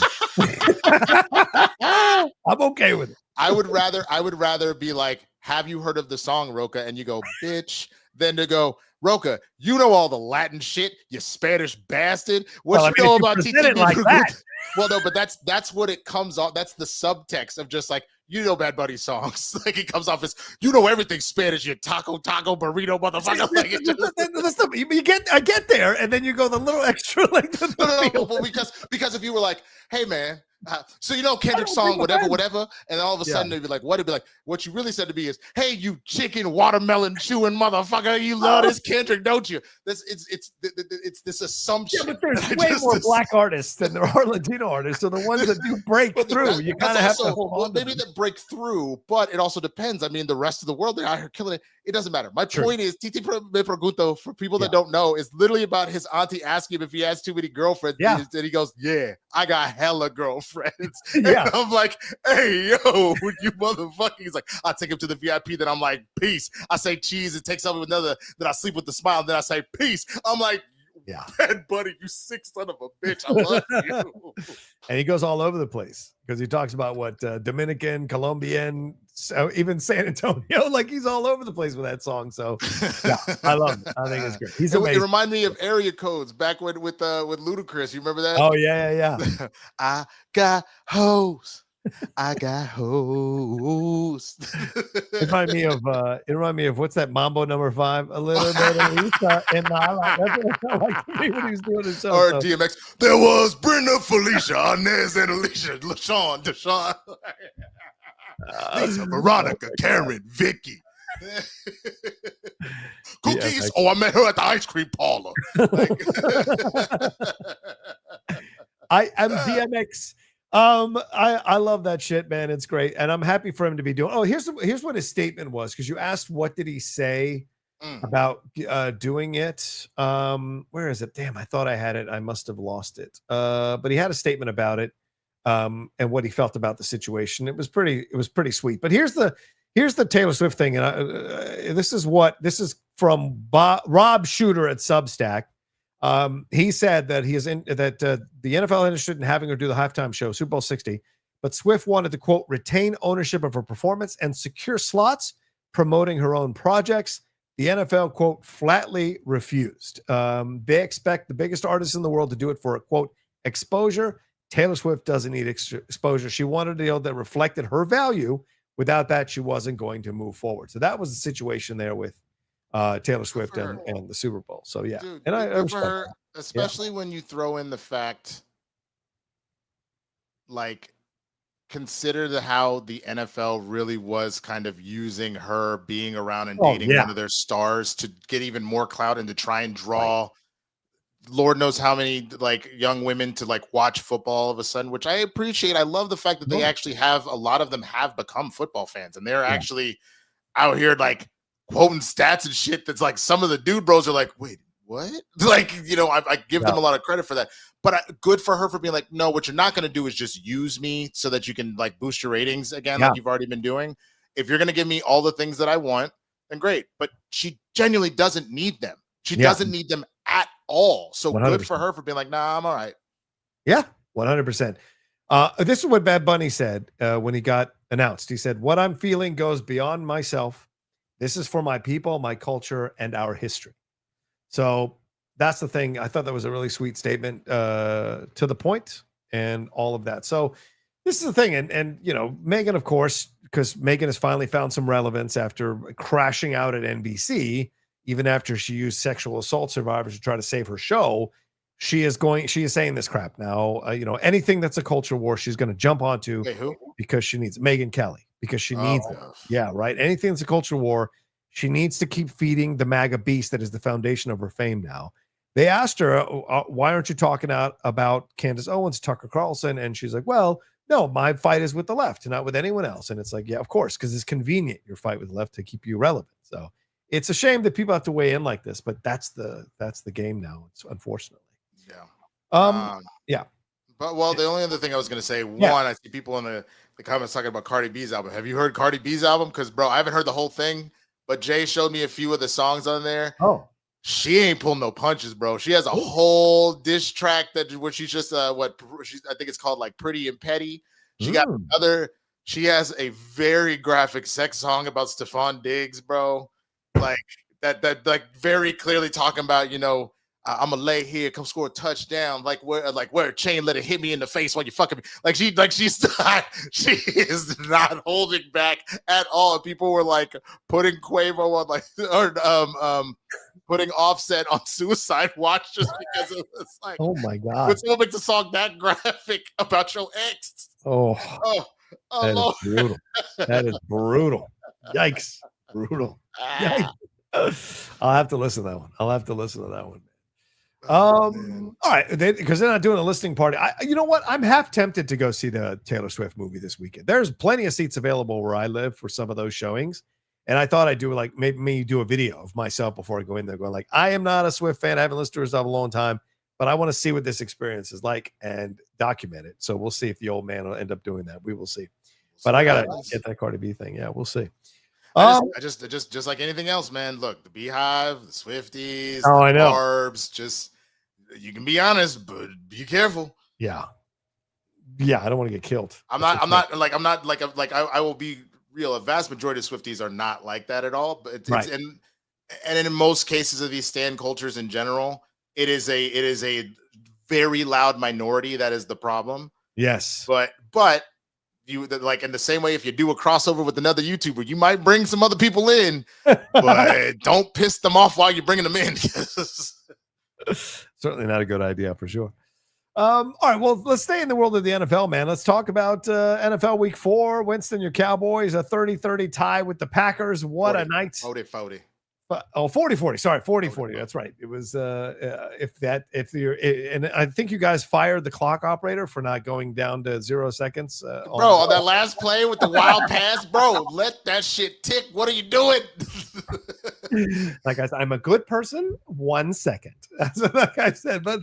I'm okay with it. I would rather be like, have you heard of the song Rocha? And you go, bitch, than to go, Rocha, you know all the Latin shit, you Spanish bastard. What you know about Titi like that? Well, no, but that's what it comes off. That's the subtext of just like, Bad Bunny songs. Like it comes off as, everything Spanish, you taco burrito motherfucker. Like I get there, and then you go the little extra like no, because if you were like, hey man, so Kendrick's song, whatever, and all of a sudden they'd be like, what? It'd be like, what you really said to me is, hey, you chicken watermelon chewing motherfucker, you love this Kendrick, don't you? It's this assumption. Yeah, but there's way more black artists than there are Latino artists, so the ones that do break through, you kind of have to hold on. Maybe that break through, but it also depends. I mean, the rest of the world, they're out here killing it. It doesn't matter. My point is, Titi Me Pregunto, for people that don't know, is literally about his auntie asking him if he has too many girlfriends. Yeah. And he goes, yeah, I got hella girlfriends. Yeah. And I'm like, hey, yo, you motherfucker. He's like, I take him to the VIP, then I'm like, peace. I say cheese, and take something with another, then I sleep with the smile, then I say peace. I'm like, Bad Bunny, you sick son of a bitch. I love you. And he goes all over the place because he talks about what Dominican, Colombian, even San Antonio. Like he's all over the place with that song. So I love it. I think it's great. He's amazing. It reminded me of Area Codes back with Ludacris. You remember that? Oh yeah. I got hoes. I got hoes. It reminded me of what's that Mambo number 5? A little bit of Lisa in my life. That's what it felt like to me when he was doing his show. Or DMX. There was Brenda, Felicia, Inez, and Alicia, LaShawn, Deshaun, Lisa, Veronica, Karen, Vicky. Cookies. I met her at the ice cream parlor. I'm DMX. I love that shit, man. It's great, and I'm happy for him to be doing. Oh, here's what his statement was, because you asked what did he say about doing it. Where is it? Damn, I thought I had it. I must have lost it. But he had a statement about it, and what he felt about the situation. It was pretty sweet. But here's the Taylor Swift thing, and this is from Rob Shooter at Substack. He said that the NFL is interested in having her do the halftime show, Super Bowl 60, but Swift wanted to, quote, retain ownership of her performance and secure slots promoting her own projects. The NFL, quote, flatly refused. They expect the biggest artists in the world to do it for, quote, exposure. Taylor Swift doesn't need exposure. She wanted a deal that reflected her value. Without that, she wasn't going to move forward. So that was the situation there with Taylor Swift and the Super Bowl. So yeah, dude, and I respect her, that. Especially when you throw in the fact, like, consider how the NFL really was kind of using her being around and dating one of their stars to get even more clout and to try and draw Lord knows how many like young women to like watch football all of a sudden, which I appreciate. I love the fact that they actually have, a lot of them have become football fans, and they're actually out here like quoting stats and shit that's like, some of the dude bros are like, wait, what? Like, I give them a lot of credit for that, but good for her for being like, no, what you're not going to do is just use me so that you can like boost your ratings again, like you've already been doing. If you're going to give me all the things that I want, then great. But she genuinely doesn't need them. She doesn't need them at all. So 100%. Good for her for being like, nah, I'm all right. Yeah, 100%. This is what Bad Bunny said when he got announced. He said, what I'm feeling goes beyond myself. This is for my people, my culture, and our history. So that's the thing. I thought that was a really sweet statement, to the point and all of that. So this is the thing. And Megan, of course, because Megan has finally found some relevance after crashing out at NBC, even after she used sexual assault survivors to try to save her show. She is saying this crap now. Anything that's a culture war, she's going to jump onto. Wait, who? Because she needs Megyn Kelly, because she needs it. Yeah, right. Anything that's a culture war, she needs to keep feeding the MAGA beast that is the foundation of her fame now. They asked her, why aren't you talking about Candace Owens, Tucker Carlson? And she's like, well, no, my fight is with the left and not with anyone else. And it's like, yeah, of course, because it's convenient, your fight with the left, to keep you relevant. So it's a shame that people have to weigh in like this, but that's the game now. It's unfortunately. Yeah. Yeah. But the only other thing I was going to say, I see people in the comments talking about Cardi B's album. Have you heard Cardi B's album? Because, bro, I haven't heard the whole thing, but Jay showed me a few of the songs on there. Oh. She ain't pulling no punches, bro. She has a whole diss track where she's just I think it's called like Pretty and Petty. She got she has a very graphic sex song about Stephon Diggs, bro. Like that like very clearly talking about, I'm gonna lay here, come score a touchdown, wear a chain, let it hit me in the face while you fucking me. She is not holding back at all. And people were like putting Quavo on putting Offset on Suicide Watch just because it was like, oh my god, what's what makes a song that graphic about your ex? Oh, that Lord. is brutal. That is brutal. Yikes, brutal. Yikes. I'll have to listen to that one. All right, because they're not doing a listening party. You know what? I'm half tempted to go see the Taylor Swift movie this weekend. There's plenty of seats available where I live for some of those showings, and I thought I'd do maybe do a video of myself before I go in there, going like, I am not a Swift fan. I haven't listened to her stuff a long time, but I want to see what this experience is like and document it. So we'll see if the old man will end up doing that. We will see. But I gotta get that Cardi B thing. Yeah, we'll see. I just like anything else, man. Look, the Beehive, the Swifties, I know. Barbs, just you can be honest, but be careful. Yeah. I don't want to get killed. I will be real. A vast majority of Swifties are not like that at all. But it's and in most cases of these stan cultures in general, it is a very loud minority that is the problem. Yes. But you like in the same way, if you do a crossover with another YouTuber, you might bring some other people in, but don't piss them off while you're bringing them in. Certainly not a good idea for sure. All right, well, let's stay in the world of the NFL, man. Let's talk about NFL Week 4. Winston, your Cowboys, a 30-30 tie with the Packers. What 40, a night. 40-40. 40-40. Sorry, 40-40. That's right. It was and I think you guys fired the clock operator for not going down to 0 seconds. On that last play with the wild pass, bro, let that shit tick. What are you doing? Like I said, I'm a good person. 1 second. That's like I said. But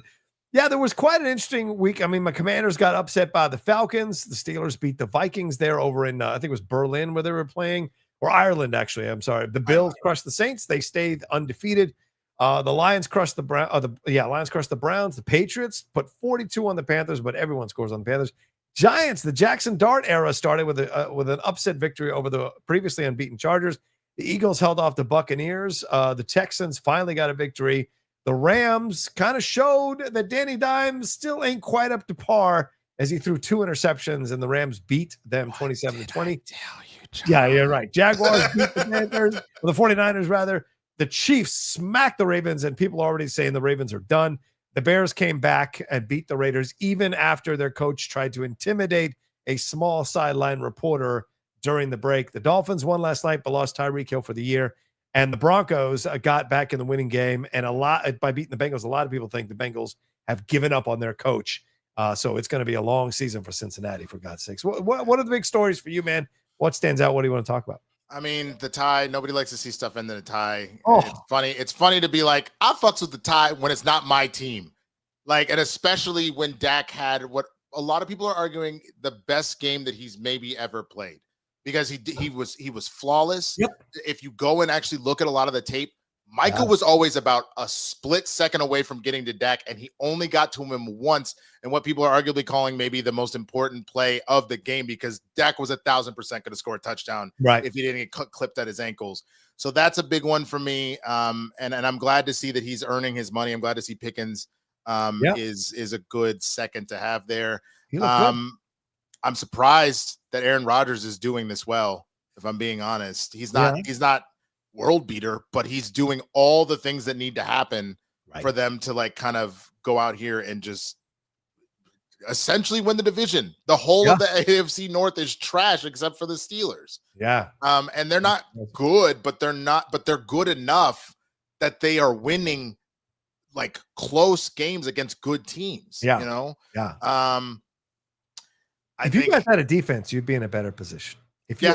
yeah, there was quite an interesting week. I mean, my Commanders got upset by the Falcons. The Steelers beat the Vikings there over in, I think it was Berlin where they were playing. Or Ireland, actually. I'm sorry. The Bills crushed the Saints. They stayed undefeated. The Lions crushed the Lions crushed the Browns. The Patriots put 42 on the Panthers, but everyone scores on the Panthers. Giants, the Jackson Dart era started with an upset victory over the previously unbeaten Chargers. The Eagles held off the Buccaneers. The Texans finally got a victory. The Rams kind of showed that Danny Dimes still ain't quite up to par as he threw 2 interceptions, and the Rams beat them 27-20. Yeah, you're right. Jaguars beat the Panthers, or the 49ers rather. The Chiefs smacked the Ravens, and people are already saying the Ravens are done. The Bears came back and beat the Raiders even after their coach tried to intimidate a small sideline reporter during the break. The Dolphins won last night but lost Tyreek Hill for the year. And the Broncos got back in the winning game. And by beating the Bengals, a lot of people think the Bengals have given up on their coach. So it's going to be a long season for Cincinnati, for God's sakes. What are the big stories for you, man? What stands out? What do you want to talk about? I mean, the tie. Nobody likes to see stuff end in a tie. Oh. It's funny. It's funny to be like, I fucks with the tie when it's not my team. Like, and especially when Dak had what a lot of people are arguing the best game that he's maybe ever played, because he was flawless. Yep. If you go and actually look at a lot of the tape, Michael was always about a split second away from getting to Dak, and he only got to him once. And what people are arguably calling maybe the most important play of the game, because Dak was 1,000% going to score a touchdown if he didn't get clipped at his ankles. So that's a big one for me. And I'm glad to see that he's earning his money. I'm glad to see Pickens is a good second to have there. I'm surprised that Aaron Rodgers is doing this well. If I'm being honest, he's not world beater, but he's doing all the things that need to happen for them to like kind of go out here and just essentially win the division. The whole of the AFC North is trash except for the Steelers. Yeah. And they're not good, but they're good enough that they are winning like close games against good teams. Yeah. You know? Yeah. If you guys had a defense, you'd be in a better position. If you,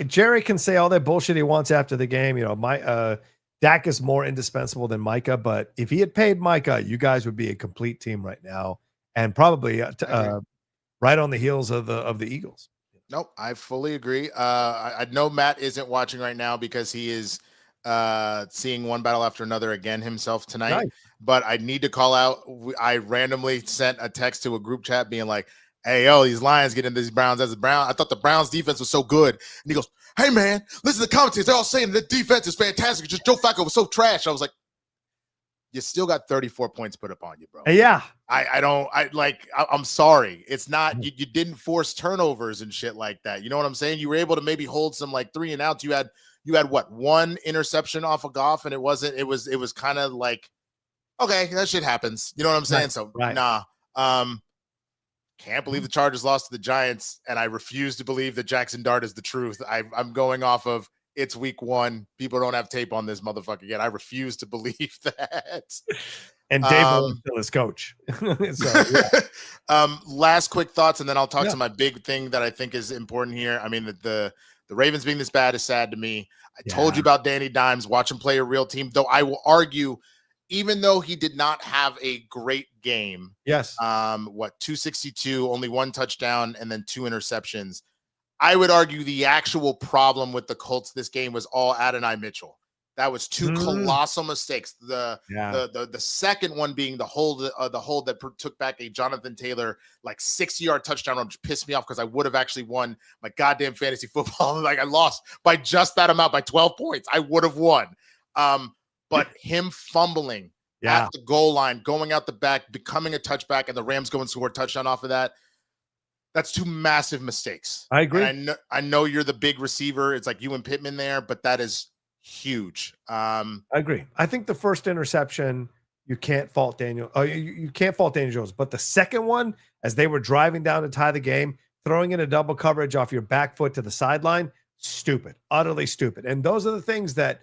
Jerry can say all that bullshit he wants after the game, you know, Dak is more indispensable than Micah, but if he had paid Micah, you guys would be a complete team right now, and probably right on the heels of the Eagles. Nope, I fully agree. I know Matt isn't watching right now because he is seeing one battle after another again himself tonight. Nice. But I need to call out. I randomly sent a text to a group chat being like, "Hey, yo, these Lions getting these Browns as a Brown. I thought the Browns defense was so good." And he goes, "Hey, man, listen to the commentators. They're all saying the defense is fantastic. Just Joe Flacco was so trash." I was like, you still got 34 points put up on you, bro. Yeah. I'm sorry. It's not, you didn't force turnovers and shit like that. You know what I'm saying? You were able to maybe hold some like 3 and outs. You had what, 1 interception off of Goff, and it was kind of like, okay, that shit happens. You know what I'm saying? So nah. Can't believe the Chargers lost to the Giants, and I refuse to believe that Jackson Dart is the truth. I'm going off of it's week 1. People don't have tape on this motherfucker yet. I refuse to believe that. And Dave is still his coach. So, last quick thoughts, and then I'll talk to my big thing that I think is important here. I mean, the Ravens being this bad is sad to me. I told you about Danny Dimes. Watch him play a real team, though I will argue, even though he did not have a great game. Yes. 262, only 1 touchdown, and then 2 interceptions. I would argue the actual problem with the Colts this game was all Adonai Mitchell. That was 2 colossal mistakes. The second one being the hold that took back a Jonathan Taylor like 60-yard touchdown run, which pissed me off because I would have actually won my goddamn fantasy football. Like I lost by just that amount, by 12 points. I would have won. But him fumbling at the goal line, going out the back, becoming a touchback, and the Rams go and score a touchdown off of that. That's 2 massive mistakes. I agree. And I know you're the big receiver. It's like you and Pittman there, but that is huge. I agree. I think the first interception, you can't fault Daniel. Oh, you can't fault Daniel Jones. But the second one, as they were driving down to tie the game, throwing in a double coverage off your back foot to the sideline, stupid, utterly stupid. And those are the things that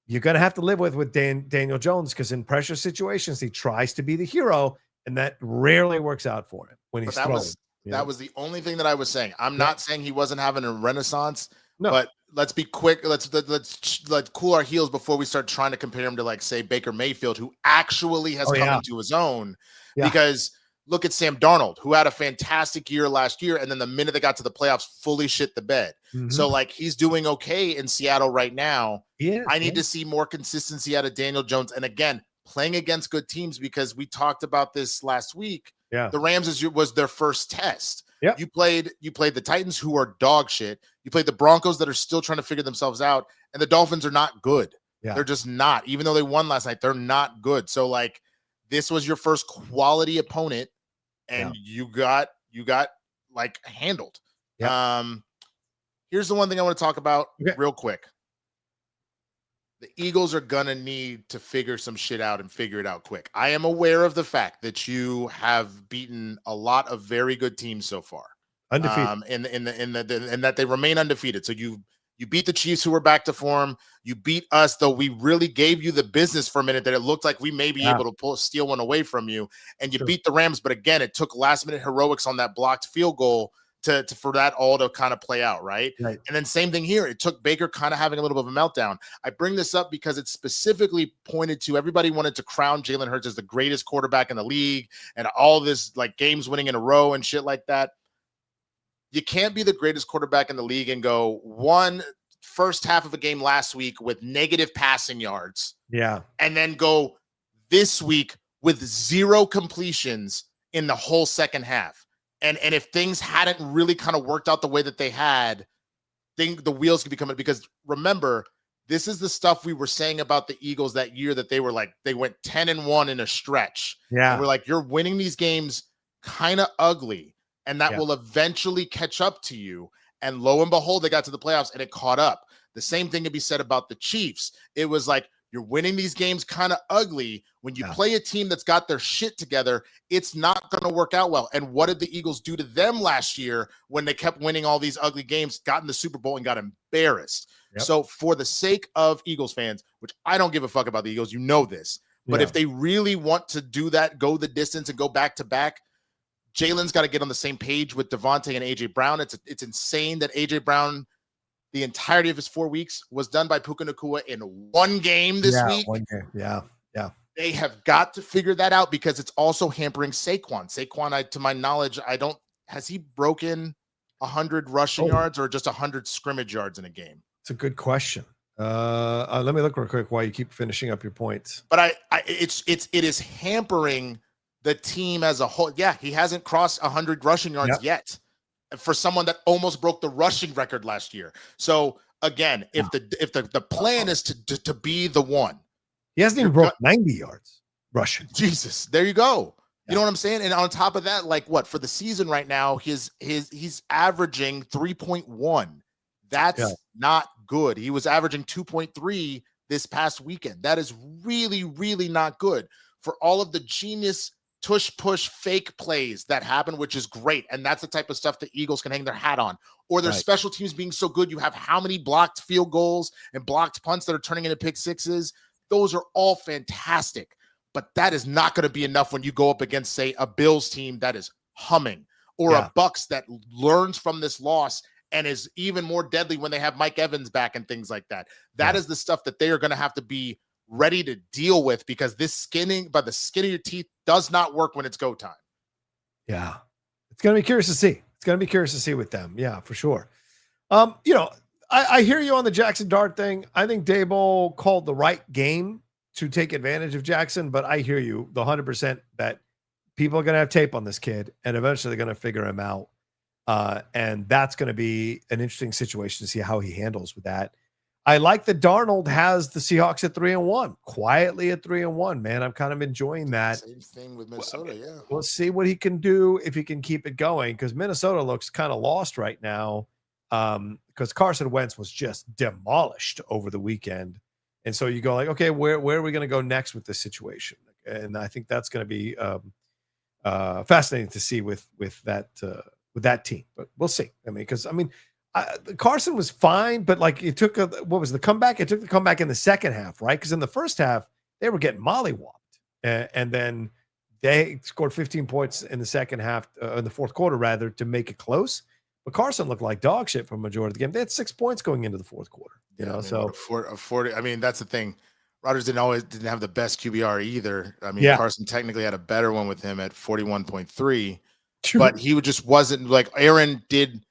you're going to have to live with Daniel Jones, because in pressure situations, he tries to be the hero, and that rarely works out for him when he's throwing. That was the only thing that I was saying. I'm not saying he wasn't having a renaissance, but let's be quick. Let's cool our heels before we start trying to compare him to, like, say, Baker Mayfield, who actually has come into his own. Because look at Sam Darnold, who had a fantastic year last year, and then the minute they got to the playoffs, fully shit the bed. So, like, he's doing okay in Seattle right now. I need to see more consistency out of Daniel Jones. And again, playing against good teams, because we talked about this last week. The Rams was their first test. You played the Titans, who are dog shit. You played the Broncos, that are still trying to figure themselves out, and the Dolphins are not good. They're just not. Even though they won last night, they're not good. So, like, this was your first quality opponent, and you got like handled. Here's the one thing I want to talk about real quick. The Eagles are going to need to figure some shit out and figure it out quick. I am aware of the fact that you have beaten a lot of very good teams so far. Undefeated. And that they remain undefeated. So you beat the Chiefs, who were back to form. You beat us, though we really gave you the business for a minute, that it looked like we may be able to steal one away from you. And you beat the Rams, but again, it took last-minute heroics on that blocked field goal for that all to kind of play out, right? And then same thing here. It took Baker kind of having a little bit of a meltdown. I bring this up because it specifically pointed to, everybody wanted to crown Jalen Hurts as the greatest quarterback in the league and all this, like, games winning in a row and shit like that. You can't be the greatest quarterback in the league and go first half of a game last week with negative passing yards. And then go this week with 0 completions in the whole second half. And if things hadn't really kind of worked out the way that they had, the wheels could be coming. Because remember, this is the stuff we were saying about the Eagles that year, that they were like, they went 10-1 in a stretch. And we're like, you're winning these games kind of ugly, and that will eventually catch up to you. And lo and behold, they got to the playoffs and it caught up. The same thing can be said about the Chiefs. It was like, you're winning these games kind of ugly. When you play a team that's got their shit together, it's not going to work out well. And what did the Eagles do to them last year when they kept winning all these ugly games, got in the Super Bowl and got embarrassed? So for the sake of Eagles fans, which I don't give a fuck about the Eagles, you know this, but if they really want to do that, go the distance and go back to back, Jalen's got to get on the same page with Devontae and A.J. Brown. It's insane that A.J. Brown, the entirety of his 4 weeks, was done by Puka Nacua in one game this week. One game. Yeah. They have got to figure that out because it's also hampering Saquon. Saquon, to my knowledge, has he broken 100 rushing yards or just 100 scrimmage yards in a game? It's a good question. Let me look real quick while you keep finishing up your points. But it is hampering the team as a whole. Yeah, he hasn't crossed 100 rushing yards yet for someone that almost broke the rushing record last year. So again, if the plan is to be the one, he hasn't even broke 90 yards rushing. Jesus, there you go. You know what I'm saying? And on top of that, like what for the season right now, he's averaging 3.1. That's not good. He was averaging 2.3 this past weekend. That is really, really not good for all of the genius tush-push fake plays that happen, which is great. And that's the type of stuff the Eagles can hang their hat on. Or their special teams being so good, you have how many blocked field goals and blocked punts that are turning into pick sixes. Those are all fantastic. But that is not going to be enough when you go up against, say, a Bills team that is humming, or a Bucks that learns from this loss and is even more deadly when they have Mike Evans back and things like that. That is the stuff that they are going to have to be ready to deal with, because this skinning by the skin of your teeth does not work when it's go time. Yeah. It's going to be curious to see. It's going to be curious to see with them. Yeah, for sure. I hear you on the Jackson Dart thing. I think Daboll called the right game to take advantage of Jackson, but I hear you the 100% that people are going to have tape on this kid and eventually they're going to figure him out. And that's going to be an interesting situation to see how he handles with that. I like that Darnold has the Seahawks at 3-1, quietly at 3-1, man. I'm kind of enjoying that. Same thing with Minnesota. We'll see what he can do if he can keep it going, because Minnesota looks kind of lost right now. Because Carson Wentz was just demolished over the weekend. And so you go like, okay, where are we going to go next with this situation? And I think that's going to be fascinating to see with that team. But we'll see. Carson was fine, but like it took what was the comeback? It took the comeback in the second half, right? Because in the first half they were getting mollywopped, and then they scored 15 points in the second half, in the fourth quarter rather, to make it close. But Carson looked like dog shit for a majority of the game. They had 6 points going into the fourth quarter. So 40. I mean, that's the thing. Rodgers didn't have the best QBR either. I mean, Carson technically had a better one with him at 41.3, but he just wasn't like Aaron did.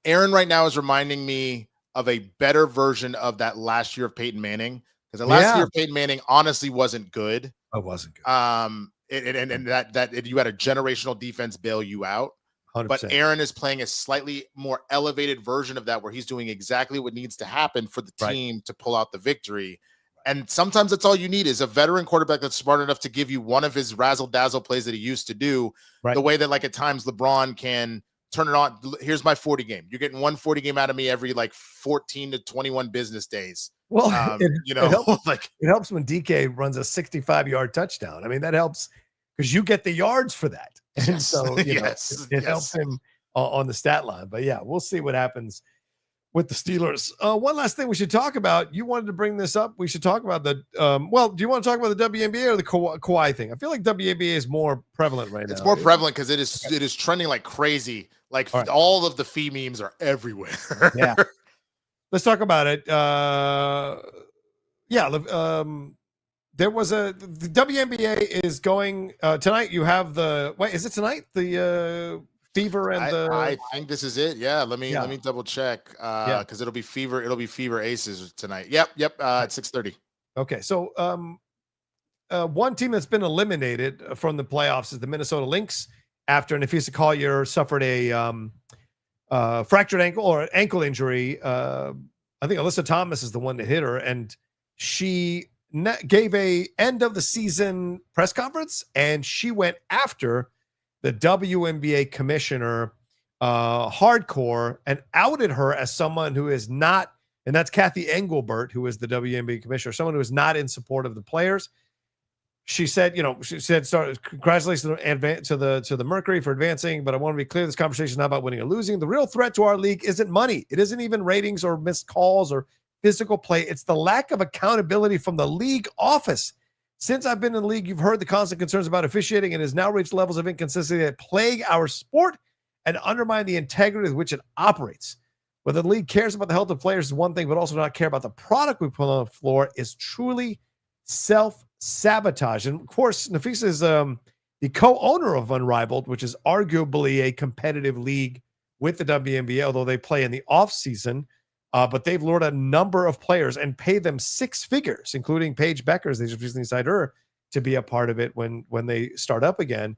Aaron right now is reminding me of a better version of that last year of Peyton Manning, because the last year of Peyton Manning honestly wasn't good. It wasn't good. And that you had a generational defense bail you out. 100%. But Aaron is playing a slightly more elevated version of that, where he's doing exactly what needs to happen for the team to pull out the victory. And sometimes that's all you need, is a veteran quarterback that's smart enough to give you one of his razzle-dazzle plays that he used to do, the way that like at times LeBron can turn it on. Here's my 40 game. You're getting 140 game out of me every like 14 to 21 business days. Well, it helps when DK runs a 65-yard touchdown. I mean, that helps because you get the yards for that. And so it helps him on the stat line. But yeah, we'll see what happens with the Steelers. One last thing we should talk about. You wanted to bring this up. We should talk about the do you want to talk about the WNBA or the Kawhi thing? I feel like WNBA is more prevalent right now. It's more prevalent because it is trending like crazy. Like all of the fee memes are everywhere. Yeah. Let's talk about it. There was the WNBA is going tonight. You have is it tonight? The Fever and I think this is it. Yeah. Let me double check. Because it'll be Fever Aces tonight. Yep. At 6:30. Okay. So one team that's been eliminated from the playoffs is the Minnesota Lynx, after Napheesa Collier suffered a fractured ankle or ankle injury. I think Alyssa Thomas is the one that hit her, and she gave a end of the season press conference, and she went after the WNBA commissioner hardcore and outed her as someone who is not And that's Cathy Engelbert, who is the WNBA commissioner, someone who is not in support of the players. She said, congratulations to the Mercury for advancing, but I want to be clear, this conversation is not about winning or losing. The real threat to our league isn't money. It isn't even ratings or missed calls or physical play. It's the lack of accountability from the league office. Since I've been in the league, you've heard the constant concerns about officiating, and has now reached levels of inconsistency that plague our sport and undermine the integrity with which it operates. Whether the league cares about the health of players is one thing, but also not care about the product we put on the floor is truly self-sabotage. And of course, Napheesa is the co-owner of Unrivaled, which is arguably a competitive league with the WNBA, although they play in the off-season. But they've lured a number of players and paid them six figures, including Paige Beckers. They just recently signed her to be a part of it when they start up again.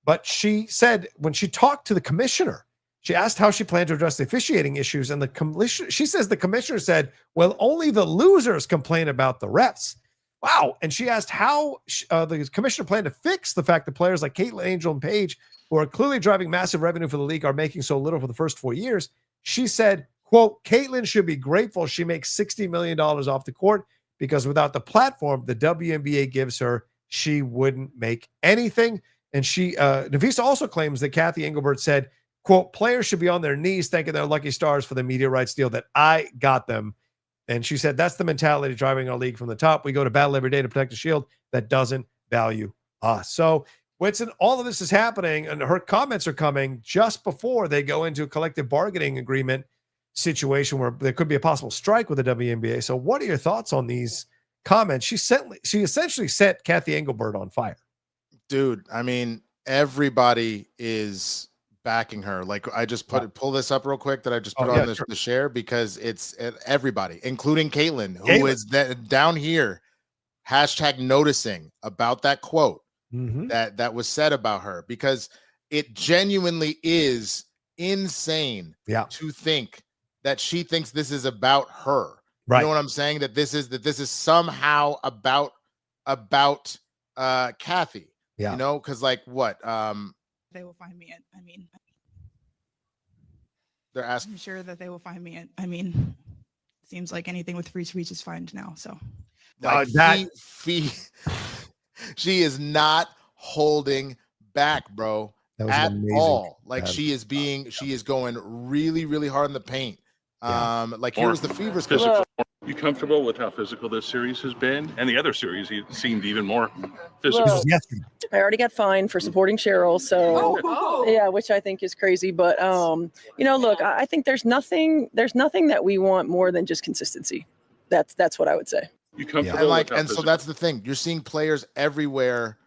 But she said when she talked to the commissioner, she asked how she planned to address the officiating issues. And she says the commissioner said, well, only the losers complain about the refs. Wow. And she asked how the commissioner planned to fix the fact that players like Caitlin, Angel, and Paige, who are clearly driving massive revenue for the league, are making so little for the first 4 years. She said, quote, Caitlin should be grateful she makes $60 million off the court, because without the platform the WNBA gives her, she wouldn't make anything. And Napheesa also claims that Cathy Engelbert said, quote, players should be on their knees thanking their lucky stars for the media rights deal that I got them. And she said, that's the mentality driving our league from the top. We go to battle every day to protect a shield that doesn't value us. So Winston, all of this is happening, and her comments are coming just before they go into a collective bargaining agreement situation where there could be a possible strike with the WNBA. So what are your thoughts on these comments? She essentially set Cathy Engelbert on fire. Dude, I mean, everybody is backing her. Like, I just pull this up real quick that I just put on the share, because it's everybody, including Caitlin, who is down here hashtag noticing about that quote that was said about her, because it genuinely is insane to think that she thinks this is about her. Right. You know what I'm saying? That this is somehow about Cathy. Yeah. You know, because like what? They will find me at, I mean, they're asking. I'm sure that they will find me at, I mean, seems like anything with free speech is fine now. So like she is not holding back, bro, at all. Like she is going really, really hard in the paint. Like here's the Fever's physical. You comfortable with how physical this series has been? And the other series seemed even more physical. Well, I already got fined for supporting Cheryl, so yeah, which I think is crazy. But look, I think there's nothing that we want more than just consistency. That's what I would say. You comfortable and so that's the thing. You're seeing players everywhere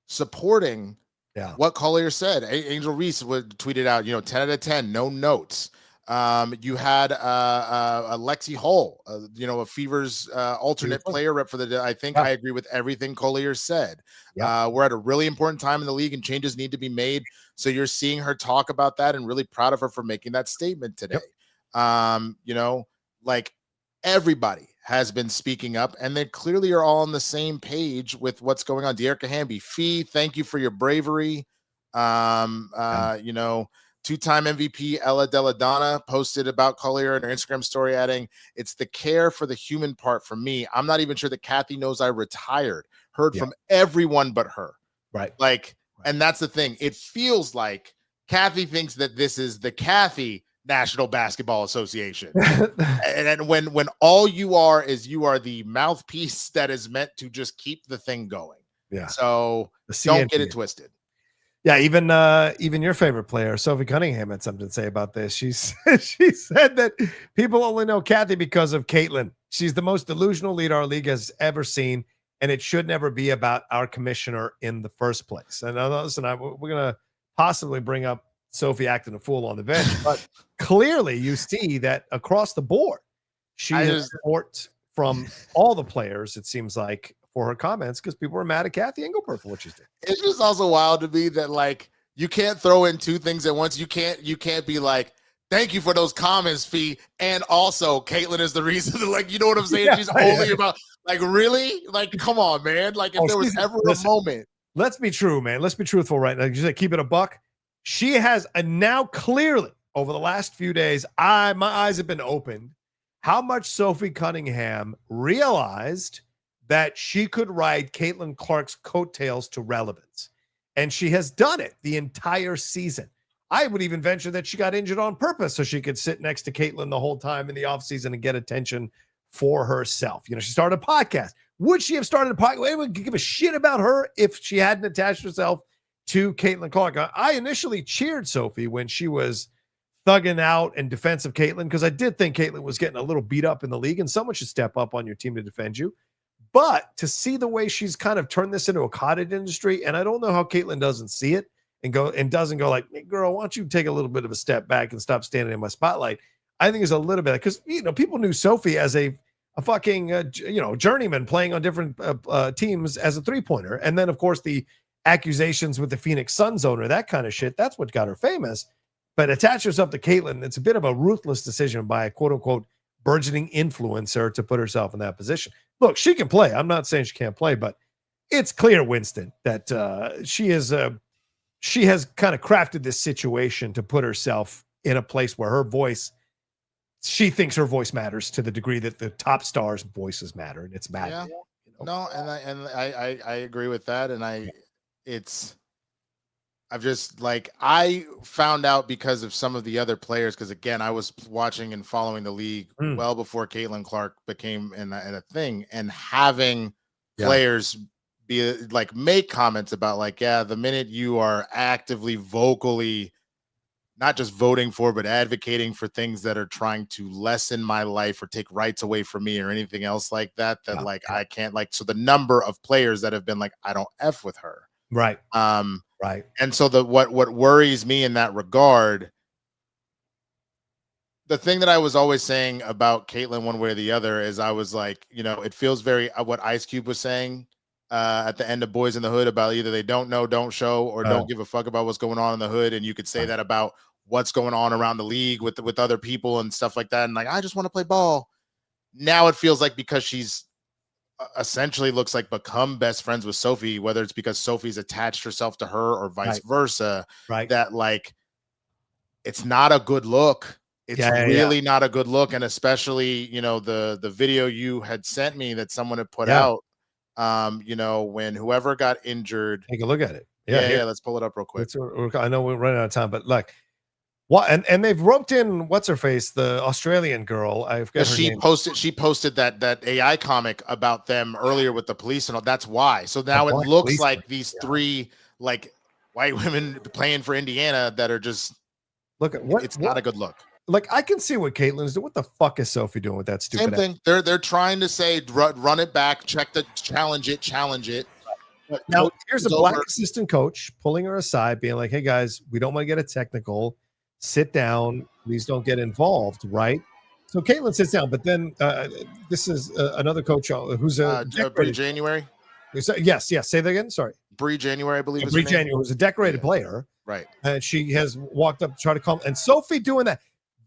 supporting what Collier said. Angel Reese tweeted out, 10 out of 10, no notes. You had Lexi Hull, a Fever's alternate player rep for the. I think I agree with everything Collier said. We're at a really important time in the league, and changes need to be made. So you're seeing her talk about that, and really proud of her for making that statement today. Like everybody has been speaking up, and they clearly are all on the same page with what's going on. Dearica Hamby, Fee, thank you for your bravery. Two-time MVP Ella Deladonna posted about Collier in her Instagram story, adding, it's the care for the human part for me. I'm not even sure that Cathy knows I retired. Heard from everyone but her. Right. And that's the thing. It feels like Cathy thinks that this is the Cathy National Basketball Association. and when all you are the mouthpiece that is meant to just keep the thing going. Yeah. So don't get it twisted. Yeah, even your favorite player, Sophie Cunningham, had something to say about this. She said that people only know Cathy because of Caitlin. She's the most delusional leader our league has ever seen, and it should never be about our commissioner in the first place. And listen, we're going to possibly bring up Sophie acting a fool on the bench, but clearly you see that across the board, she has support from all the players, it seems like, for her comments, because people were mad at Cathy Engelbert for what she's doing. It's just also wild to me that like you can't throw in two things at once. You can't be like, thank you for those comments, Fee, and also Caitlin is the reason. Like, you know what I'm saying? She's only about like, really? Like, come on, man. Like, if there was ever a moment. Let's be true, man. Let's be truthful right now. You said keep it a buck. She has now clearly over the last few days, my eyes have been opened. how much Sophie Cunningham realized that she could ride Caitlin Clark's coattails to relevance. And she has done it the entire season. I would even venture that she got injured on purpose so she could sit next to Caitlin the whole time in the offseason and get attention for herself. You know, she started a podcast. Would she have started a podcast? Anyone could give a shit about her if she hadn't attached herself to Caitlin Clark. I initially cheered Sophie when she was thugging out in defense of Caitlin, because I did think Caitlin was getting a little beat up in the league, and someone should step up on your team to defend you. But to see the way she's kind of turned this into a cottage industry, and I don't know how Caitlin doesn't see it and doesn't go like, hey, girl, why don't you take a little bit of a step back and stop standing in my spotlight? I think it's a little bit, because, you know, people knew Sophie as a fucking, journeyman playing on different teams as a three-pointer. And then, of course, the accusations with the Phoenix Suns owner, that kind of shit, that's what got her famous. But attach yourself to Caitlin, it's a bit of a ruthless decision by a quote-unquote burgeoning influencer to put herself in that position. Look, she can play. I'm not saying she can't play, but it's clear, Winston, that she has kind of crafted this situation to put herself in a place where her voice, she thinks her voice matters to the degree that the top stars' voices matter, and it's bad. Yeah. You know? No, and I agree with that, and I've just, like, I found out because of some of the other players, because again, I was watching and following the league well before Caitlin Clark became in a thing, and having players be like make comments about like, yeah, the minute you are actively, vocally, not just voting for, but advocating for things that are trying to lessen my life or take rights away from me or anything else like that, like I can't, like, so the number of players that have been like, I don't F with her. Right. Right. And so what worries me in that regard, the thing that I was always saying about Caitlin one way or the other is I was like, you know, it feels very what Ice Cube was saying at the end of Boys in the Hood about either they don't know, don't show, or don't give a fuck about what's going on in the hood. And you could say that about what's going on around the league with other people and stuff like that. And like, I just want to play ball. Now it feels like because she's essentially looks like become best friends with Sophie, whether it's because Sophie's attached herself to her or vice versa, that like it's not a good look. It's really not a good look. And especially, you know, the video you had sent me that someone had put out, you know, when whoever got injured. Take a look at it. Yeah, let's pull it up real quick. I know we're running out of time, but look, what and they've roped in what's her face, the Australian girl. I forget her name. She posted that AI comic about them earlier with the police and all. That's why. So now it looks like these three like white women playing for Indiana that are just look at what it's not a good look. Like, I can see what Caitlin's doing. What the fuck is Sophie doing with that stupid same thing? They're trying to say run it back, challenge it. But now here's a black assistant coach pulling her aside, being like, "Hey guys, we don't want to get a technical. Sit down. Please don't get involved." Right? So Caitlin sits down, but then this is another coach who's Bree January. Yes. Say that again. Sorry, Bree January, I believe. Bree January, who's a decorated player, right? And she has walked up to try to calm. And Sophie doing that.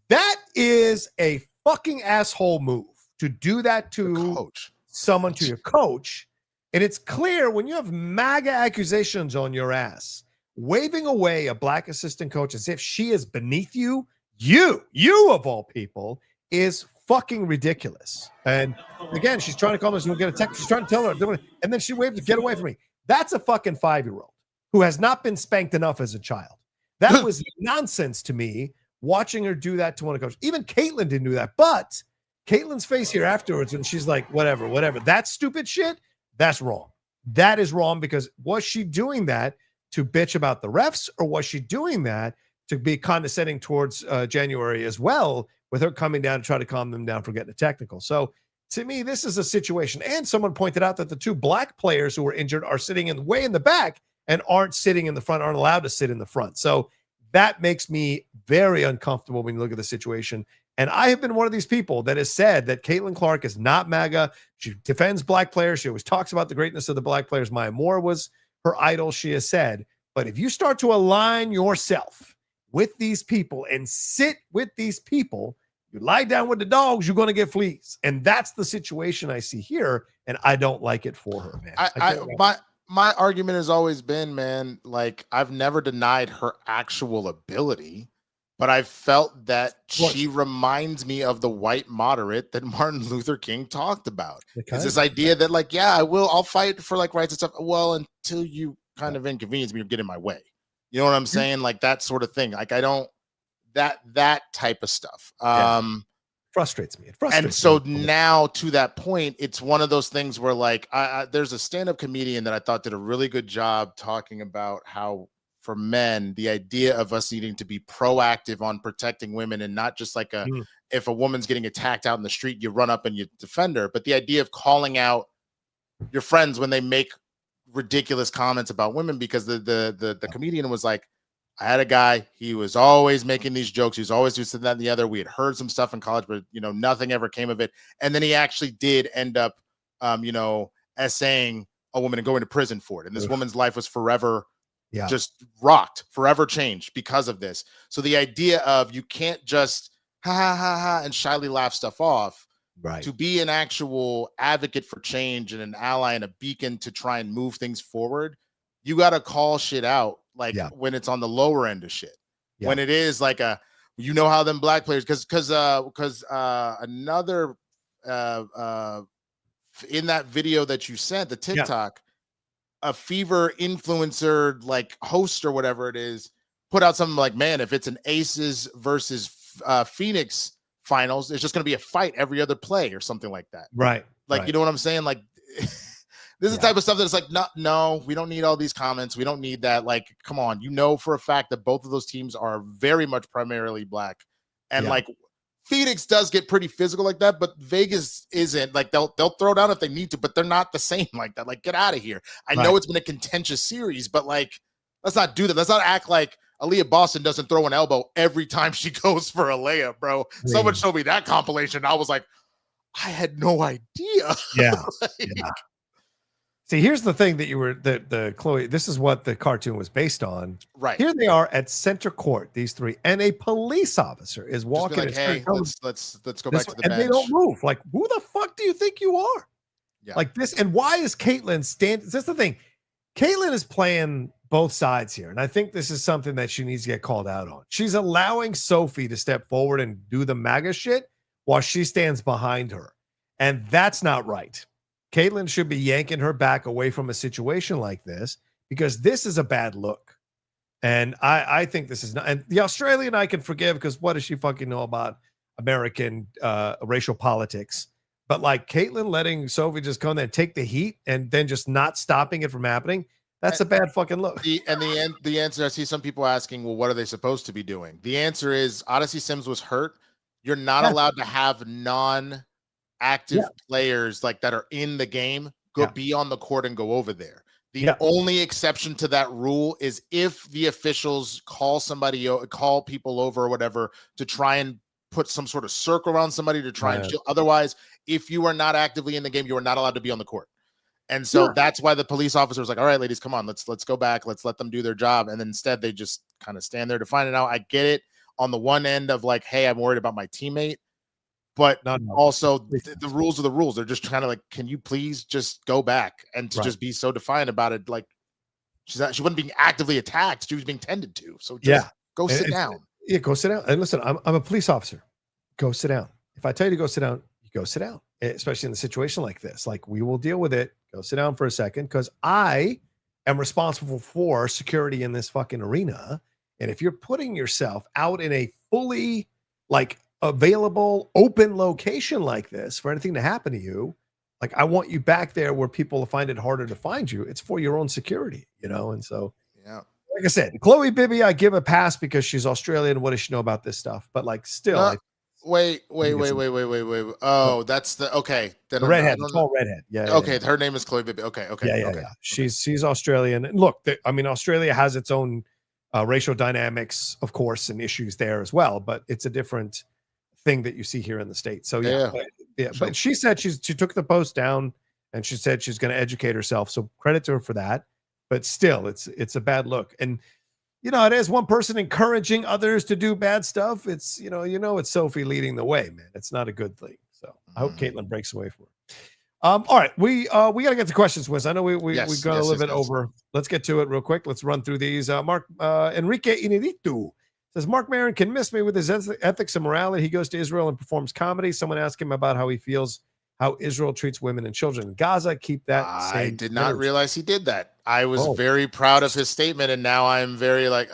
That is a fucking asshole move to do that to someone, to your coach. And it's clear when you have MAGA accusations on your ass, waving away a black assistant coach as if she is beneath you, you of all people, is fucking ridiculous. And again, she's trying to call us, we'll get a text. She's trying to tell her, and then she waved to get away from me. That's a fucking 5-year-old who has not been spanked enough as a child. That was nonsense to me. Watching her do that to one of the coaches. Even Caitlin didn't do that. But Caitlin's face here afterwards, and she's like, whatever. That stupid shit, that's wrong. That is wrong, because was she doing that to bitch about the refs, or was she doing that to be condescending towards January as well, with her coming down to try to calm them down for getting a technical? So to me, this is a situation. And someone pointed out that the two black players who were injured are sitting way in the back and aren't sitting in the front, aren't allowed to sit in the front. So that makes me very uncomfortable when you look at the situation. And I have been one of these people that has said that Caitlin Clark is not MAGA. She defends black players. She always talks about the greatness of the black players. Maya Moore was her idol, she has said. But if you start to align yourself with these people and sit with these people, you lie down with the dogs, you're going to get fleas. And that's the situation I see here. And I don't like it for her, man. My argument has always been, man, like, I've never denied her actual ability, but I felt that she reminds me of the white moderate that Martin Luther King talked about. It's this idea that like, yeah, I'll fight for like rights and stuff. Well, until you kind of inconvenience me or get in my way. You know what I'm saying? Like that sort of thing. Like I don't, that type of stuff. Frustrates me. It frustrates and so me. Now to that point, it's one of those things where like there's a stand-up comedian that I thought did a really good job talking about how for men, the idea of us needing to be proactive on protecting women and not just like if a woman's getting attacked out in the street, you run up and you defend her, but the idea of calling out your friends when they make ridiculous comments about women, because the comedian was like, I had a guy, he was always making these jokes. He was always doing that and the other. We had heard some stuff in college, but, you know, nothing ever came of it. And then he actually did end up, you know, essaying a woman and going to prison for it. And this woman's life was forever just rocked, forever changed because of this. So the idea of you can't just ha, ha, ha, ha, and shyly laugh stuff off. Right. To be an actual advocate for change and an ally and a beacon to try and move things forward, you got to call shit out. Like when it's on the lower end of shit, when it is like you know how them black players, because another in that video that you sent, the TikTok, a Fever influencer like host or whatever it is put out something like, man, if it's an Aces versus Phoenix finals, it's just going to be a fight every other play or something like that. Right. Like, you know what I'm saying? Like this is the type of stuff that's like, no, we don't need all these comments. We don't need that. Like, come on, you know, for a fact that both of those teams are very much primarily black. And like Phoenix does get pretty physical like that, but Vegas isn't. Like they'll throw down if they need to, but they're not the same like that. Like, get out of here. I know it's been a contentious series, but like, let's not do that. Let's not act like Aaliyah Boston doesn't throw an elbow every time she goes for a layup, bro. Someone showed me that compilation. I was like, I had no idea. Yeah. See, here's the thing that you were the Chloe. This is what the cartoon was based on. Right. Here they are at center court, these three, and a police officer is walking. Like, hey, let's go back to the bench. And they don't move. Like, who the fuck do you think you are? Yeah. Like this. And why is Caitlyn standing? That's the thing. Caitlyn is playing both sides here, and I think this is something that she needs to get called out on. She's allowing Sophie to step forward and do the MAGA shit while she stands behind her, and that's not right. Caitlyn should be yanking her back away from a situation like this, because this is a bad look. And I think this is not, and the Australian I can forgive, because what does she fucking know about American racial politics? But like Caitlyn letting Sophie just come there and take the heat and then just not stopping it from happening, that's a bad fucking look. The answer, I see some people asking, well, what are they supposed to be doing? The answer is Odyssey Sims was hurt. You're not allowed to have non-active players like that are in the game be on the court and go over there. The only exception to that rule is if the officials call people over or whatever to try and put some sort of circle around somebody to try and chill. Otherwise, if you are not actively in the game, you are not allowed to be on the court. And so that's why the police officer was like, all right, ladies, come on, let's go back. Let's let them do their job. And then instead they just kind of stand there to find it out. I get it on the one end of like, hey, I'm worried about my teammate. But also the rules are the rules. They're just trying to like, can you please just go back and to just be so defiant about it? Like she wasn't being actively attacked. She was being tended to. So just go sit down. Yeah, go sit down. And listen, I'm a police officer. Go sit down. If I tell you to go sit down, you go sit down, especially in a situation like this. Like, we will deal with it. Go sit down for a second, because I am responsible for security in this fucking arena. And if you're putting yourself out in a fully like available open location like this for anything to happen to you, like, I want you back there where people find it harder to find you. It's for your own security, you know? And so, like I said, Chloe Bibby, I give a pass because she's Australian. What does she know about this stuff? But like, still, wait. Oh, that's the Then the redhead, tall redhead. Yeah. Okay, her name is Chloe Bibby. Okay. Yeah. She's Australian. And look, I mean, Australia has its own racial dynamics, of course, and issues there as well. But it's a different thing that you see here in the States. So but she said she took the post down, and she said she's going to educate herself. So credit to her for that. But still, it's a bad look. And you know, it is one person encouraging others to do bad stuff. It's it's Sophie leading the way, man. It's not a good thing. So I hope Caitlyn breaks away from her. All right, we got to get to questions, Wiz. I know we got a little bit over. Let's get to it real quick. Let's run through these. Mark Enrique Iniritu Says Mark Maron can miss me with his ethics and morality. He goes to Israel and performs comedy. Someone asked him about how he feels how Israel treats women and children in Gaza. Keep that. I did not realize he did that. I was very proud of his statement, and now I'm very like.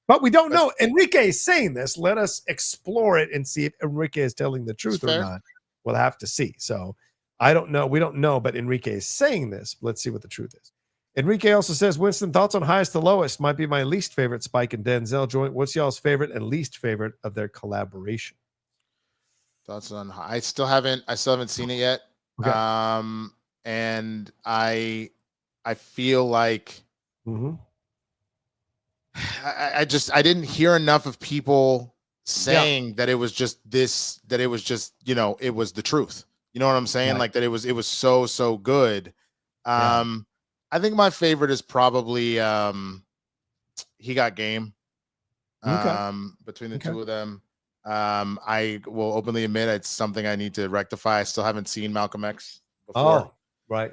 But we don't know. Enrique is saying this. Let us explore it and see if Enrique is telling the truth or not. We'll have to see. So I don't know. We don't know, but Enrique is saying this. Let's see what the truth is. Enrique also says, Winston, thoughts on highest to lowest might be my least favorite Spike and Denzel joint. What's y'all's favorite and least favorite of their collaboration? Thoughts on I still haven't seen it yet. Okay. And I feel like I didn't hear enough of people saying that it was just this, that it was just, it was the truth. You know what I'm saying? Right. Like that it was so good. I think my favorite is probably He Got Game. Between the two of them. I will openly admit it's something I need to rectify. I still haven't seen Malcolm X before. Oh, right.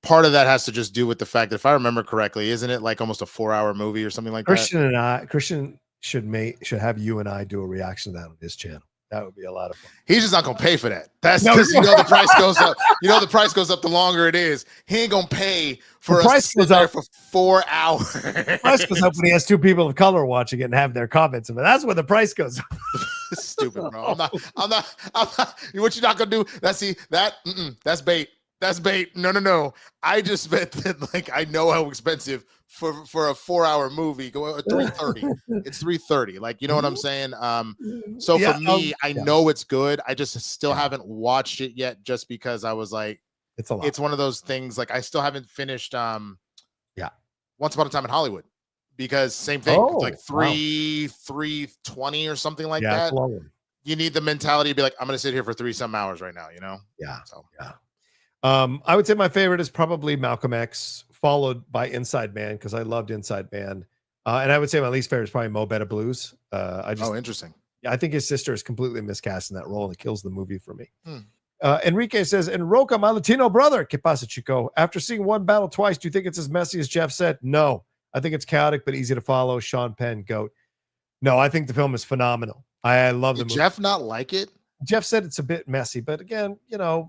Part of that has to just do with the fact that if I remember correctly, isn't it like almost a 4-hour movie or something like that? Christian should have you and I do a reaction to that on his channel. That would be a lot of fun. He's just not gonna pay for that. That's because the price goes up. The price goes up the longer it is. He ain't gonna pay for us to sit there for 4 hours. The price goes up when he has two people of color watching it and have their comments. But that's when the price goes up. Stupid, bro. I'm not. What you not gonna do? That's bait. That's bait. No. I just bet that I know how expensive for a 4-hour movie. Go at 3:30. It's 3:30. Like, you know what I'm saying? So for me, I know it's good. I just still haven't watched it yet, just because I was like, it's a lot. It's one of those things. Like, I still haven't finished. Once Upon a Time in Hollywood, because same thing. It's like 320 or something like that. You need the mentality to be like, I'm gonna sit here for 3-some hours right now. Yeah. So I would say my favorite is probably Malcolm X, followed by Inside Man, because I loved Inside Man. And I would say my least favorite is probably Mo Better Blues. Interesting. Yeah, I think his sister is completely miscast in that role, and it kills the movie for me. Enrique says, and Rocha, my Latino brother, ¿Qué pasa, chico? After seeing one battle twice, do you think it's as messy as Jeff said? No. I think it's chaotic, but easy to follow. Sean Penn, GOAT. No, I think the film is phenomenal. I love the movie. Jeff not like it? Jeff said it's a bit messy, but again,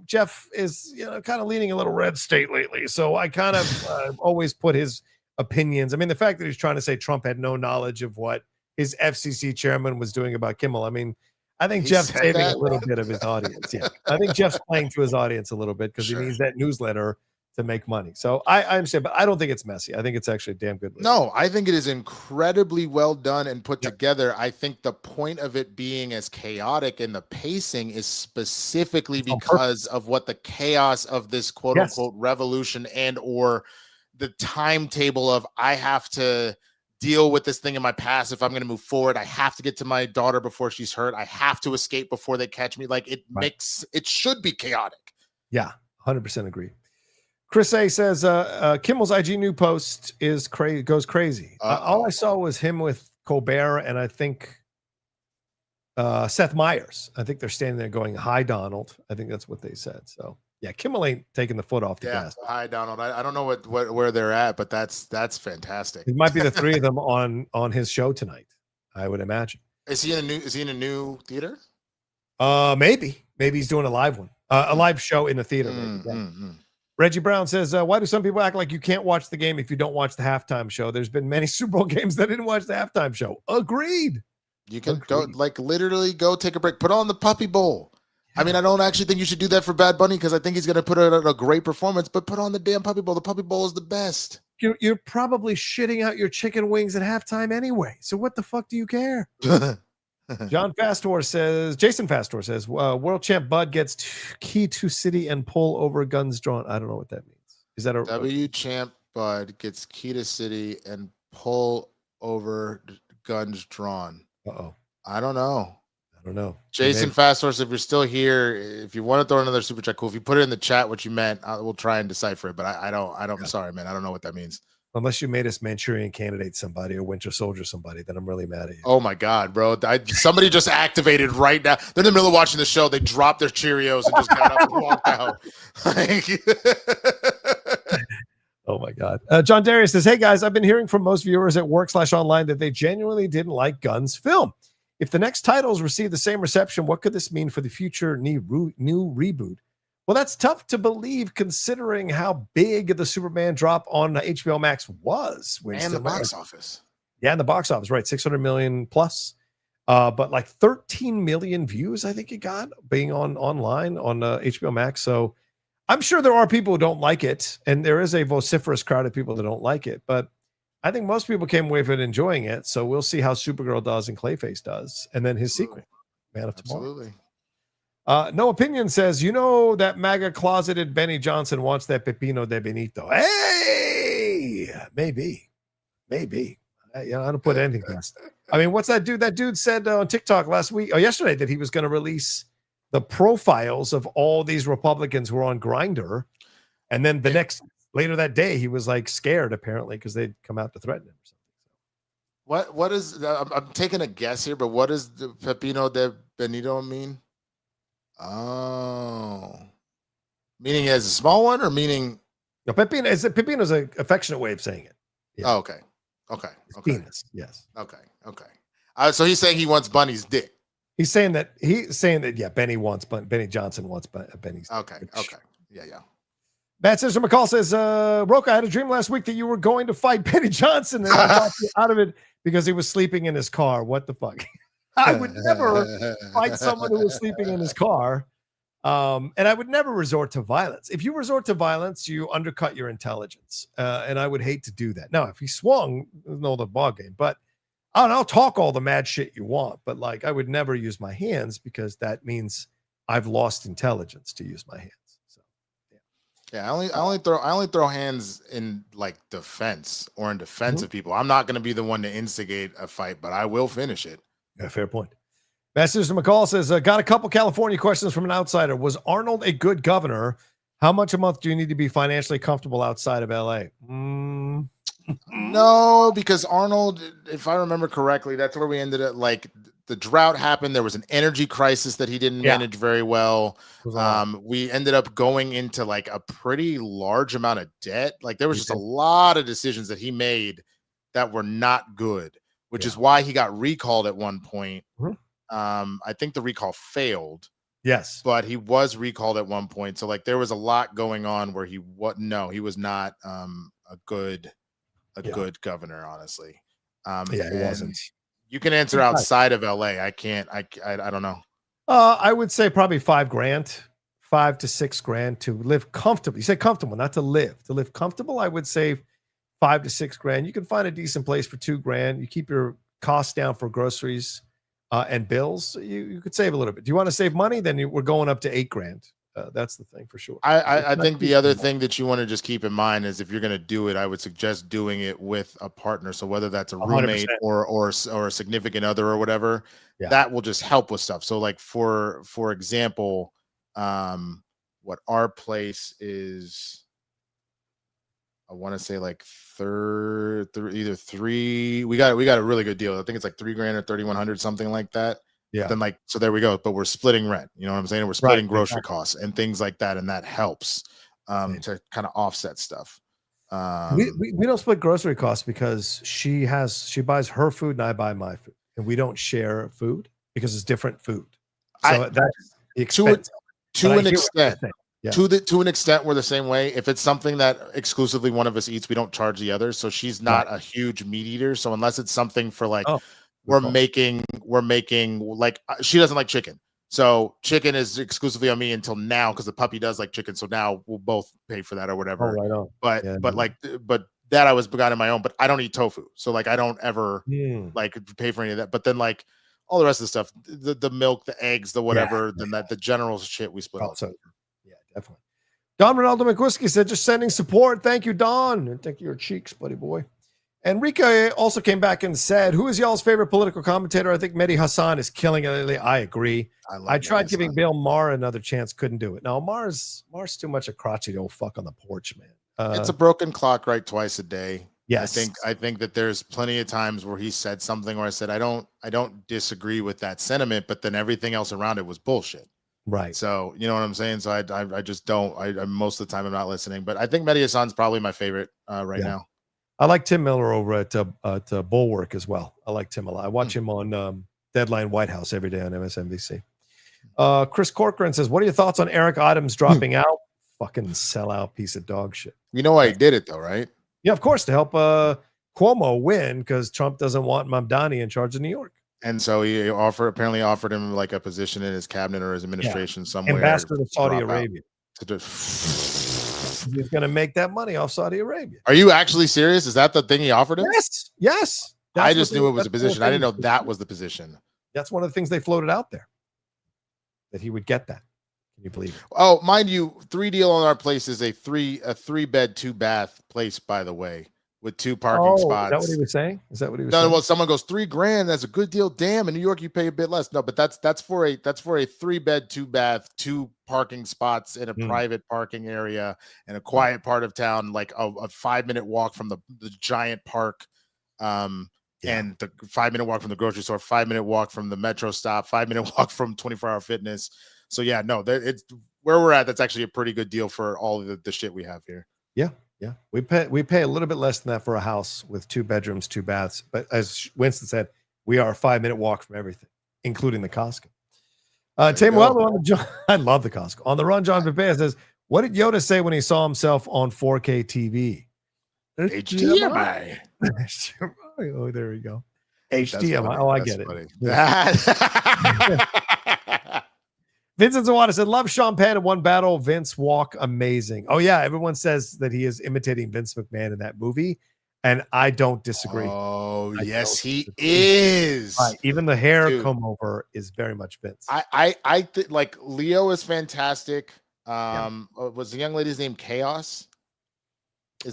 Jeff is, kind of leaning a little red state lately. So I kind of always put his opinions. I mean, the fact that he's trying to say Trump had no knowledge of what his FCC chairman was doing about Kimmel. I mean, I think Jeff's saving a little bit of his audience. Yeah. I think Jeff's playing to his audience a little bit because he needs that newsletter to make money. So I understand, but I don't think it's messy. I think it's actually a damn good movie. No, I think it is incredibly well done and put together. I think the point of it being as chaotic and the pacing is specifically because of what the chaos of this quote unquote revolution and or the timetable of I have to deal with this thing in my past. If I'm going to move forward, I have to get to my daughter before she's hurt. I have to escape before they catch me. Like it should be chaotic. Yeah. 100% agree. Chris A says, Kimmel's IG new post goes crazy. All I saw was him with Colbert and I think Seth Meyers. I think they're standing there going, "Hi, Donald." I think that's what they said. So yeah, Kimmel ain't taking the foot off the gas. Hi, Donald. I don't know where they're at, but that's fantastic. It might be the three of them on his show tonight, I would imagine. Is he in a new theater? Maybe he's doing a live one, a live show in a theater. Reggie Brown says, why do some people act like you can't watch the game if you don't watch the halftime show? There's been many Super Bowl games that didn't watch the halftime show. Agreed. You can go, literally go take a break. Put on the Puppy Bowl. I mean, I don't actually think you should do that for Bad Bunny because I think he's going to put out a great performance, but put on the damn Puppy Bowl. The Puppy Bowl is the best. You're probably shitting out your chicken wings at halftime anyway. So what the fuck do you care? Jason Fastor says, world champ Bud gets key to city and pull over guns drawn. I don't know what that means. Is that a champ Bud gets key to city and pull over guns drawn? I don't know. Jason Fastor, if you're still here, if you want to throw another super chat, cool. If you put it in the chat what you meant, we'll try and decipher it. But I don't. I'm sorry, man. I don't know what that means. Unless you made us Manchurian Candidate somebody or Winter Soldier somebody, then I'm really mad at you. Oh my God, bro. Somebody just activated right now. They're in the middle of watching the show. They dropped their Cheerios and just got up and walked out. Oh my God. John Darius says, hey guys, I've been hearing from most viewers at work/online that they genuinely didn't like Gunn's film. If the next titles receive the same reception, what could this mean for the future new reboot? Well, that's tough to believe considering how big the Superman drop on HBO Max was. And the box office. Yeah, in the box office, right? 600 million plus. But like 13 million views, I think it got being online on HBO Max. So I'm sure there are people who don't like it, and there is a vociferous crowd of people that don't like it. But I think most people came away from it enjoying it. So we'll see how Supergirl does and Clayface does, and then his sequel, Man of Tomorrow. Absolutely. No Opinion says, you know that MAGA closeted Benny Johnson wants that Pepino de Benito. Hey, maybe. I don't put anything past. I mean, what's that dude? That dude said on TikTok yesterday that he was going to release the profiles of all these Republicans who were on Grindr, and then later that day he was like scared apparently because they'd come out to threaten him or something. What is? I'm taking a guess here, but what does the Pepino de Benito mean? Oh, meaning as a small one, or meaning? No, Pepino's an affectionate way of saying it. Yeah. Oh, okay. Penis, yes. Okay. So he's saying he wants Bunny's dick. He's saying that yeah, Benny Johnson wants Benny's. Okay. Yeah. Matt Sister McCall says, Rocha, I had a dream last week that you were going to fight Benny Johnson and I talked you out of it because he was sleeping in his car. What the fuck? I would never fight someone who was sleeping in his car. And I would never resort to violence. If you resort to violence, you undercut your intelligence. And I would hate to do that. Now, if he swung, there's no other ball game. But I'll talk all the mad shit you want. But like, I would never use my hands because that means I've lost intelligence to use my hands. So, yeah. I only throw hands in like defense or in defense of people. I'm not going to be the one to instigate a fight, but I will finish it. Yeah, fair point. Master McCall says, got a couple California questions from an outsider. Was Arnold a good governor? How much a month do you need to be financially comfortable outside of LA? No, because Arnold, if I remember correctly, that's where we ended up. Like the drought happened. There was an energy crisis that he didn't manage very well. We ended up going into like a pretty large amount of debt. Like there was just a lot of decisions that he made that were not good, which is why he got recalled at one point. I think the recall failed. Yes, but he was recalled at one point. So like there was a lot going on where he was not a good governor, honestly. He wasn't. You can answer outside of LA. I can't. I don't know. I would say probably $5,000, $5,000 to $6,000 to live comfortably. You say comfortable, not to live. To live comfortable, I would say $5,000 to $6,000. You can find a decent place for $2,000. You keep your costs down for groceries and bills. You could save a little bit. Do you want to save money? Then we're going up to $8,000. That's the thing for sure. I think the other thing that you want to just keep in mind is if you're going to do it, I would suggest doing it with a partner. So whether that's a roommate 100%. or a significant other or whatever, that will just help with stuff. So like for example, what our place is, I want to say like either three. We got a really good deal. I think it's like $3,000 or $3,100, something like that. Yeah. Then like, so there we go. But we're splitting rent. You know what I'm saying? We're splitting grocery costs and things like that. And that helps to kind of offset stuff. We don't split grocery costs because she buys her food and I buy my food. And we don't share food because it's different food. So that's the expense. To an extent. Yeah. To an extent, we're the same way. If it's something that exclusively one of us eats, we don't charge the other. So she's not a huge meat eater. So unless it's something for like we're making like she doesn't like chicken. So chicken is exclusively on me until now because the puppy does like chicken. So now we'll both pay for that or whatever. Oh, right on. But that I was got on my own. But I don't eat tofu, so like I don't ever like pay for any of that. But then like all the rest of the stuff, the milk, the eggs, the whatever, then that the general shit we split. Also. Definitely. Don Ronaldo McWhiskey said, just sending support. Thank you, Don. And thank you, your cheeks, buddy boy. Enrique also came back and said, who is y'all's favorite political commentator? I think Mehdi Hassan is killing it lately. I agree. I tried giving Bill Maher another chance. Couldn't do it. Now, Maher's too much a crotchety old fuck on the porch, man. It's a broken clock right twice a day. Yes. I think that there's plenty of times where he said something where I said, I don't disagree with that sentiment, but then everything else around it was bullshit. Right. So you know what I'm saying. So I just don't. I most of the time I'm not listening, but I think Mehdi Hassan's probably my favorite right now. I like Tim Miller over at Bulwark as well. I like Tim a lot. I watch him on Deadline White House every day on MSNBC. Chris Corcoran says, "What are your thoughts on Eric Adams dropping out? Fucking sellout piece of dog shit." You know why he did it though, right? Yeah, of course, to help Cuomo win because Trump doesn't want Mamdani in charge of New York. And so he apparently offered him like a position in his cabinet or his administration somewhere. Ambassador to Saudi Arabia. He's going to make that money off Saudi Arabia. Are you actually serious? Is that the thing he offered him? Yes. I just knew it was a position. I didn't know that was the position. That's one of the things they floated out there, that he would get that. Can you believe it? Oh, mind you, 3 deal on our place is a 3-bed, 2-bath place, by the way, with 2 parking spots. Is that what he was saying? No, well, someone goes $3,000. That's a good deal. Damn, in New York you pay a bit less. No, but that's for a 3-bed, 2-bath, 2 parking spots in a private parking area in a quiet part of town, like a 5-minute walk from the giant park, and the 5-minute walk from the grocery store, 5-minute walk from the metro stop, 5-minute walk from 24-hour fitness. So yeah, no, it's where we're at. That's actually a pretty good deal for all of the shit we have here. Yeah, we pay a little bit less than that for a house with 2 bedrooms, 2 baths. But as Winston said, we are a 5-minute walk from everything, including the Costco. Tamuelo on the I love the Costco. On the run, John Pepea says, "What did Yoda say when he saw himself on 4K TV?" HDMI. Oh, there we go. HDMI. Oh, I get it. Vincent Zawada said, "Love Sean Penn in One Battle. Vince walk amazing." Oh yeah, everyone says that he is imitating Vince McMahon in that movie, and I don't disagree. Oh yes, he is. Right. Even the hair comb over is very much Vince. I think like Leo is fantastic. Was the young lady's name Chaos?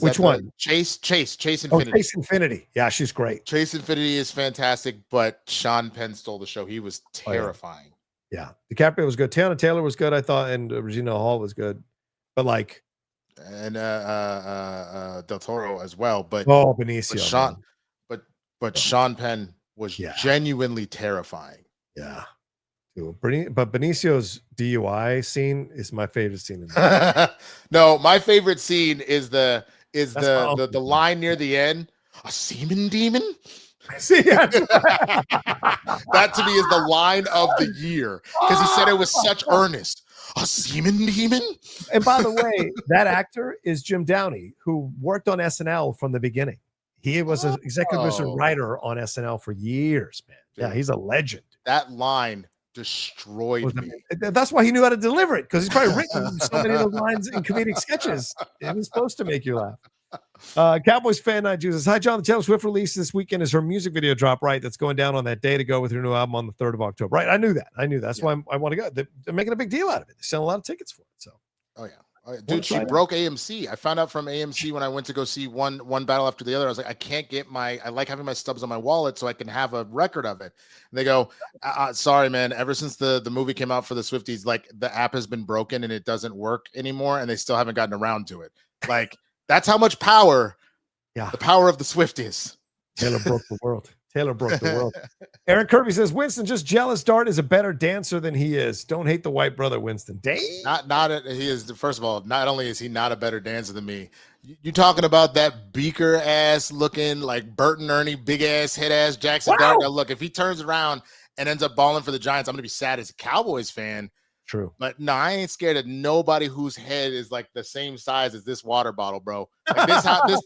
Which one? Chase Infinity. Oh, Chase Infinity. Yeah, she's great. Chase Infinity is fantastic, but Sean Penn stole the show. He was terrifying. Yeah, DiCaprio was good. Tiana Taylor was good, I thought, and Regina Hall was good, but like, and Del Toro as well. But Benicio, but Sean Penn was genuinely terrifying. Yeah, but Benicio's DUI scene is my favorite scene. No, my favorite scene is the line near the end. A semen demon. See, that to me is the line of the year because he said it was such earnest. A semen demon. And by the way, that actor is Jim Downey, who worked on SNL from the beginning. He was an executive producer writer on SNL for years, man. Yeah, he's a legend. That line destroyed me. That's why he knew how to deliver it, because he's probably written so many of those lines in comedic sketches. It was supposed to make you laugh. Cowboys fan night says, "Hi John, the Taylor Swift release this weekend is her music video drop, right? That's going down on that day to go with her new album on the 3rd of October." Right, I knew that. That's why I want to go. They're making a big deal out of it. They're selling a lot of tickets for it. So, dude, she broke AMC. I found out from AMC when I went to go see one battle after the other. I was like, I like having my stubs on my wallet so I can have a record of it. And they go, sorry, man. Ever since the movie came out for the Swifties, like the app has been broken and it doesn't work anymore, and they still haven't gotten around to it. Like. That's how much power the power of the Swift is. Taylor broke the world. Aaron Kirby says, "Winston, just jealous. Dart is a better dancer than he is. Don't hate the white brother, Winston." Dang. He is, first of all, not only is he not a better dancer than me, you talking about that beaker ass looking like Bert and Ernie, big ass head ass Jackson Dart. Now look, if he turns around and ends up balling for the Giants, I'm gonna be sad as a Cowboys fan. True. But no, I ain't scared of nobody whose head is like the same size as this water bottle, bro. Like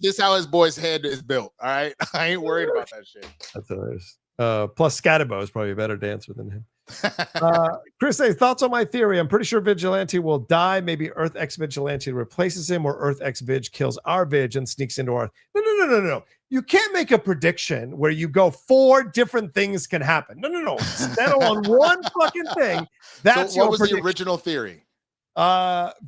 this how his boy's head is built. All right. I ain't worried about that shit. That's hilarious. Plus Scatterbo is probably a better dancer than him. Chris says, "Thoughts on my theory? I'm pretty sure Vigilante will die. Maybe Earth X Vigilante replaces him, or Earth X Vig kills our Vig and sneaks into our." No. You can't make a prediction where you go 4 different things can happen. No. Settle on one fucking thing. That's so what was prediction. The original theory?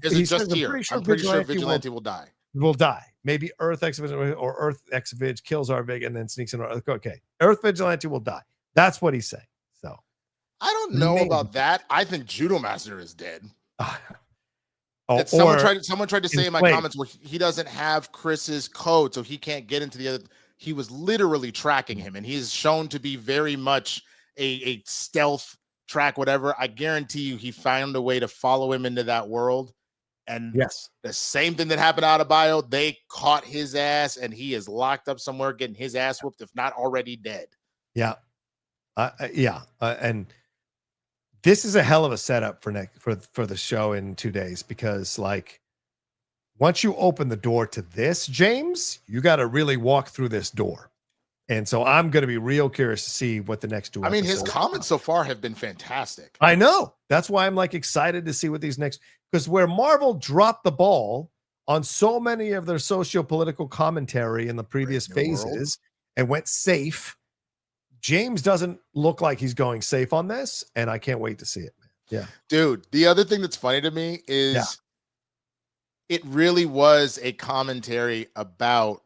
Is it just here? Sure I'm pretty sure Vigilante will die. Will die. Maybe Earth X Vigilante or Earth X Vig kills our Vig and then sneaks into our. Okay, Earth Vigilante will die. That's what he's saying. So I don't know about that. I think Judo Master is dead. Someone tried to say in my comments, well, he doesn't have Chris's code, so he can't get into the other. He was literally tracking him, and he's shown to be very much a stealth track, whatever. I guarantee you he found a way to follow him into that world. And yes, the same thing that happened out of bio, they caught his ass and he is locked up somewhere getting his ass whooped, if not already dead. Yeah. And this is a hell of a setup for the show in 2 days, because like once you open the door to this, James, you got to really walk through this door. And so I'm going to be real curious to see what the next two. I mean, his comments so far have been fantastic. I know. That's why I'm like excited to see what these next, because where Marvel dropped the ball on so many of their socio-political commentary in the previous phases and went safe, James doesn't look like he's going safe on this, and I can't wait to see it, man. Yeah. Dude, the other thing that's funny to me is it really was a commentary about,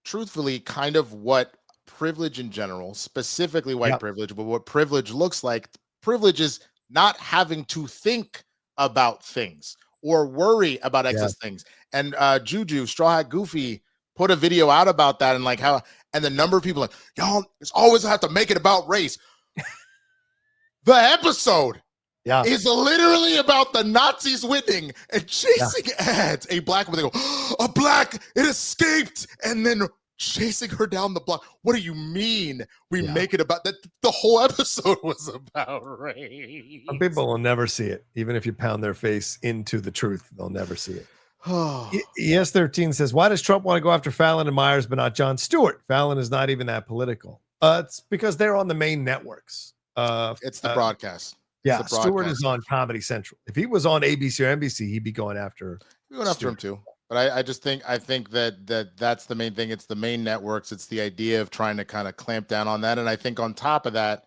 truthfully, kind of what privilege in general, specifically white privilege, but what privilege looks like. Privilege is not having to think about things or worry about excess things. And Juju, Straw Hat Goofy, put a video out about that, and like how, and the number of people like, y'all just always have to make it about race. The episode is literally about the Nazis winning and chasing ads. A black woman, they go, a black, it escaped, and then chasing her down the block. What do you mean we make it about that? The whole episode was about race. Some people will never see it. Even if you pound their face into the truth, they'll never see it. ES13 says, why does Trump want to go after Fallon and Myers but not Jon Stewart? Fallon is not even that political. It's because they're on the main networks. It's the broadcast. Yeah, Stewart is on Comedy Central. If he was on ABC or NBC, he'd be going after him too. But I think that's the main thing. It's the main networks. It's the idea of trying to kind of clamp down on that. And I think on top of that,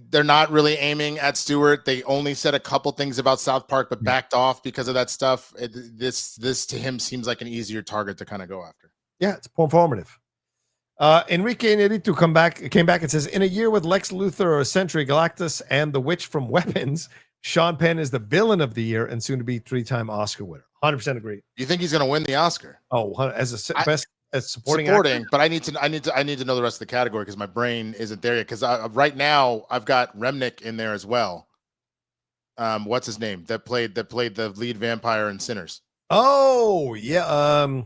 they're not really aiming at Stewart. They only said a couple things about South Park, but backed off because of that stuff. This to him seems like an easier target to kind of go after. Yeah, it's informative. Enrique Neritu came back and says, in a year with Lex Luthor or Sentry, Galactus, and the Witch from Weapons, Sean Penn is the villain of the year and soon to be 3-time Oscar winner. 100% agree. You think he's going to win the Oscar? Oh, as supporting actor? But I need to know the rest of the category because my brain isn't there yet. Because right now I've got Remnick in there as well. What's his name that played the lead vampire in Sinners? Oh yeah,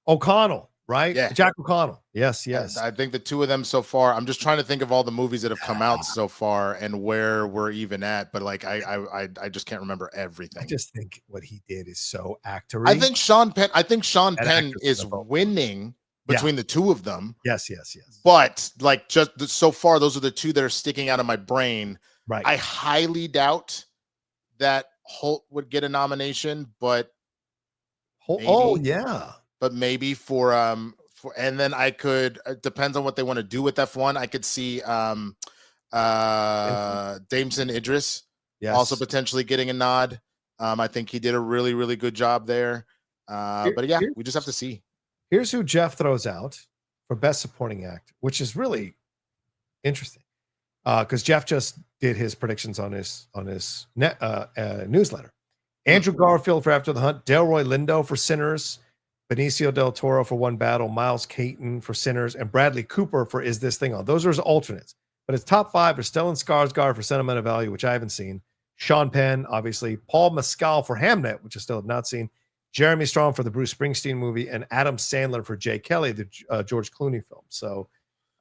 O'Connell. Right? Yeah. Jack O'Connell. Yes. I think the two of them so far, I'm just trying to think of all the movies that have come out so far and where we're even at, but like I just can't remember everything. I just think what he did is so actory. I think Sean Penn is winning between the two of them. Yes. But like just so far, those are the two that are sticking out of my brain. Right. I highly doubt that Holt would get a nomination, but but maybe for and then I could, it depends on what they want to do with that one. I could see Damson Idris also potentially getting a nod. I think he did a really, really good job there. But yeah, we just have to see. Here's who Jeff throws out for best supporting act, which is really interesting. Because Jeff just did his predictions on his newsletter. Andrew Garfield for After the Hunt, Delroy Lindo for Sinners, Benicio del Toro for One Battle, Miles Caton for Sinners, and Bradley Cooper for Is This Thing On? Those are his alternates. But his top five are Stellan Skarsgård for Sentimental Value, which I haven't seen, Sean Penn, obviously, Paul Mescal for Hamnet, which I still have not seen, Jeremy Strong for the Bruce Springsteen movie, and Adam Sandler for Jay Kelly, the George Clooney film. So,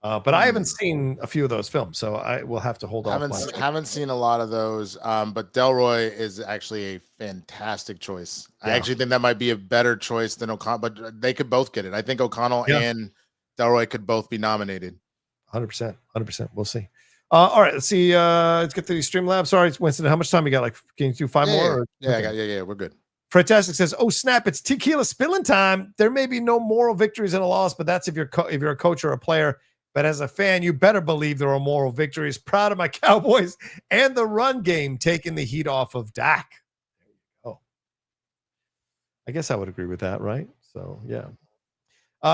but I haven't seen a few of those films, so I will have to hold off. Haven't seen a lot of those, but Delroy is actually a fantastic choice. I actually think that might be a better choice than O'Connell, but they could both get it. I think O'Connell and Delroy could both be nominated. 100%. We'll see. All right, let's see. Let's get to these Streamlabs. Sorry, Winston, how much time you got? Like, can you do five more? Yeah, we're good. Fantastic says, oh snap, it's tequila spilling time. There may be no moral victories and a loss, but that's if you're a coach or a player. But as a fan, you better believe there are moral victories. Proud of my Cowboys and the run game taking the heat off of Dak. There you go. I guess I would agree with that, right? So, yeah.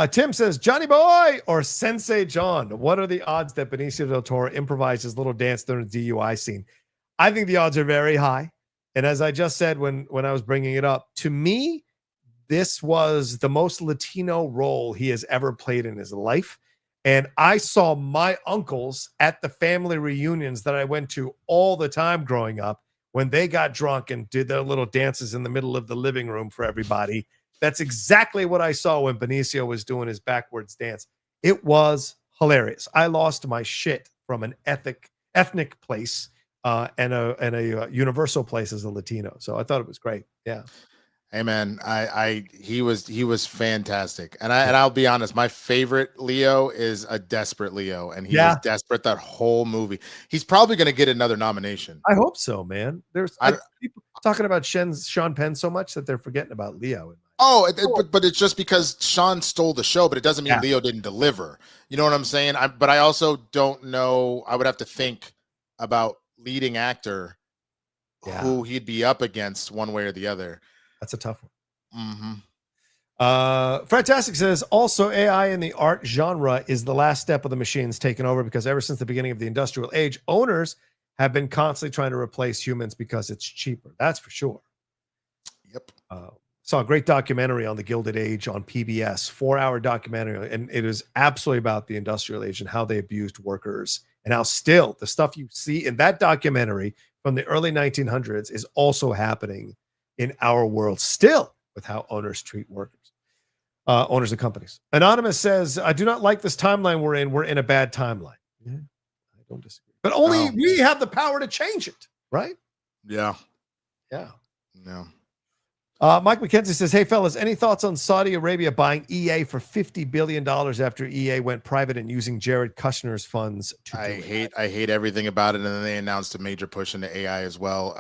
Tim says, Johnny Boy or Sensei John, what are the odds that Benicio del Toro improvised his little dance during the DUI scene? I think the odds are very high. And as I just said when I was bringing it up, to me, this was the most Latino role he has ever played in his life. And I saw my uncles at the family reunions that I went to all the time growing up when they got drunk and did their little dances in the middle of the living room for everybody. That's exactly what I saw when Benicio was doing his backwards dance. It was hilarious. I lost my shit from an ethnic place and a universal place as a Latino. So I thought it was great. Yeah. Hey man, he was fantastic. And I'll be honest, my favorite Leo is a desperate Leo, and he was desperate that whole movie. He's probably going to get another nomination. I hope so, man. There's people talking about Sean Penn so much that they're forgetting about Leo. But it's just because Sean stole the show, but it doesn't mean Leo didn't deliver. You know what I'm saying? But I also don't know. I would have to think about leading actor who he'd be up against one way or the other. That's a tough one. Fantastic says, also AI in the art genre is the last step of the machines taking over, because ever since the beginning of the industrial age, owners have been constantly trying to replace humans because it's cheaper. That's for sure. Yep. Saw a great documentary on the Gilded Age on PBS, 4-hour documentary, and it is absolutely about the industrial age and how they abused workers, and how still the stuff you see in that documentary from the early 1900s is also happening in our world still, with how owners treat workers, owners of companies. Anonymous says, I do not like this timeline we're in. We're in a bad timeline. Yeah, I don't disagree. But only we have the power to change it, right? Yeah. Yeah. No. Mike McKenzie says, hey, fellas, any thoughts on Saudi Arabia buying EA for $50 billion after EA went private and using Jared Kushner's funds? I hate everything about it. And then they announced a major push into AI as well.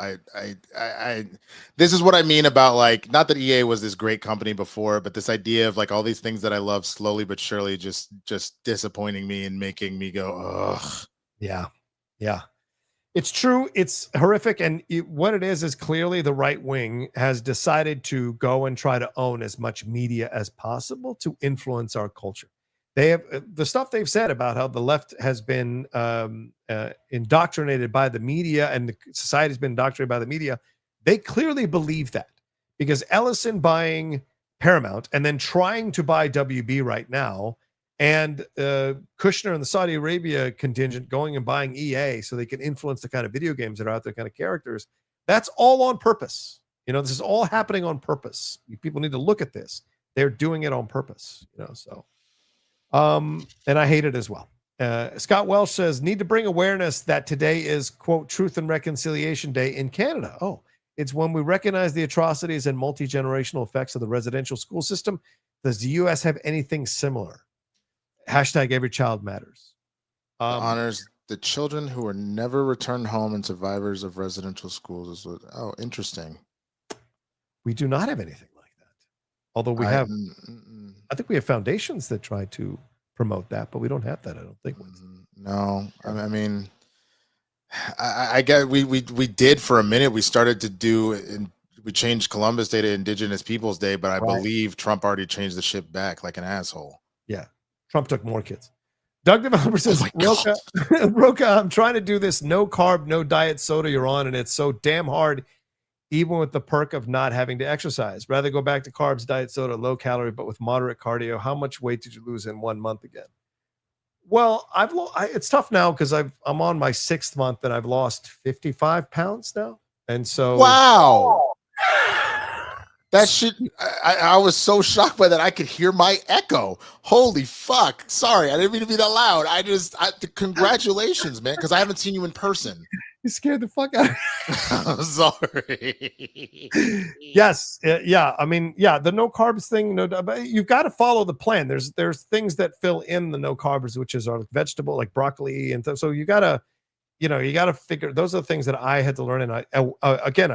This is what I mean about, like, not that EA was this great company before, but this idea of like all these things that I love slowly but surely just disappointing me and making me go, ugh. Yeah. Yeah. It's true. It's horrific. And what it is clearly the right wing has decided to go and try to own as much media as possible to influence our culture. They have the stuff they've said about how the left has been indoctrinated by the media, and the society has been indoctrinated by the media. They clearly believe that, because Ellison buying Paramount and then trying to buy WB right now, and Kushner and the Saudi Arabia contingent going and buying EA so they can influence the kind of video games that are out there, kind of characters. That's all on purpose. You know, this is all happening on purpose. People need to look at this. They're doing it on purpose, you know, so. And I hate it as well. Scott Welsh says, need to bring awareness that today is, quote, Truth and Reconciliation Day in Canada. Oh, it's when we recognize the atrocities and multi-generational effects of the residential school system. Does the U.S. have anything similar? Hashtag every child matters. Honors the children who were never returned home and survivors of residential schools. Oh, interesting. We do not have anything like that. Although we have, I think we have foundations that try to promote that, but we don't have that. I don't think. No, I mean, I get we did for a minute. We started to do, and we changed Columbus Day to Indigenous Peoples Day, but I believe Trump already changed the ship back like an asshole. Yeah. Trump took more kids. Doug Developer says, Rocha, I'm trying to do this no carb, no diet soda you're on, and it's so damn hard, even with the perk of not having to exercise. Rather go back to carbs, diet soda, low calorie, but with moderate cardio. How much weight did you lose in 1 month again? Well, it's tough now because I'm on my 6th month and I've lost 55 pounds now. And so. Wow. That shit, I was so shocked by that. I could hear my echo. Holy fuck. Sorry, I didn't mean to be that loud. Congratulations, man, because I haven't seen you in person. You scared the fuck out of me. I'm sorry. Yes. Yeah. I mean, yeah, the no carbs thing, but you've got to follow the plan. There's things that fill in the no carbs, which is our vegetable, like broccoli. And so you got to, you got to figure, those are the things that I had to learn. And I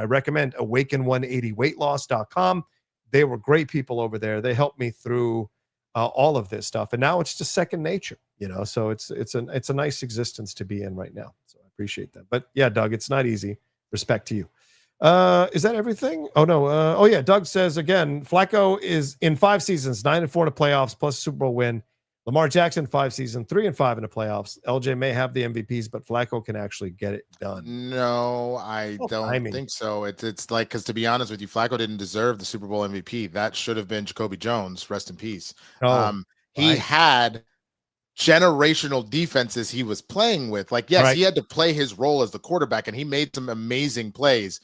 recommend awaken180weightloss.com. They were great people over there. They helped me through all of this stuff. And now it's just second nature, so it's a nice existence to be in right now. So I appreciate that. But yeah, Doug, it's not easy. Respect to you. Is that everything? Oh no. Yeah. Doug says again, Flacco is in 5 seasons, 9-4 in the playoffs, plus Super Bowl win. Lamar Jackson, 5 seasons, 3-5 in the playoffs. LJ may have the MVPs, but Flacco can actually get it done. No, I don't think so. It's like, because to be honest with you, Flacco didn't deserve the Super Bowl MVP. That should have been Jacoby Jones. Rest in peace. He had generational defenses he was playing with. Like, yes, Right. he had to play his role as the quarterback, and he made some amazing plays.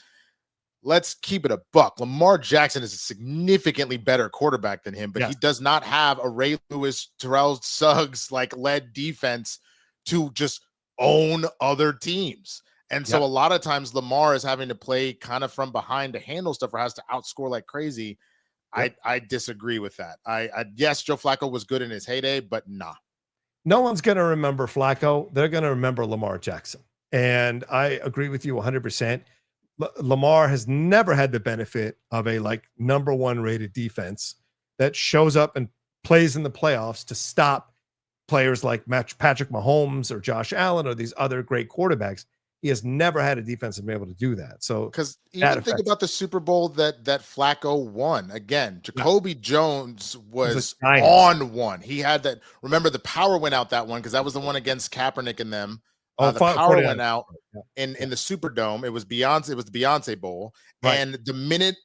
Let's keep it a buck. Lamar Jackson is a significantly better quarterback than him, but he does not have a Ray Lewis, Terrell Suggs like led defense to just own other teams. And so a lot of times Lamar is having to play kind of from behind to handle stuff or has to outscore like crazy. I disagree with that. Yes, Joe Flacco was good in his heyday, but nah. No one's going to remember Flacco. They're going to remember Lamar Jackson. And I agree with you 100%. Lamar has never had the benefit of a like number one rated defense that shows up and plays in the playoffs to stop players like Patrick Mahomes or Josh Allen or these other great quarterbacks. He has never had a defense to be able to do that. So, because even think about the Super Bowl that Flacco won. Again, Jacoby Jones was on one. He had that. Remember, the power went out that one because that was the one against Kaepernick and them. The power went out in the Superdome. It was Beyonce. It was the Beyonce Bowl. Right. And the minute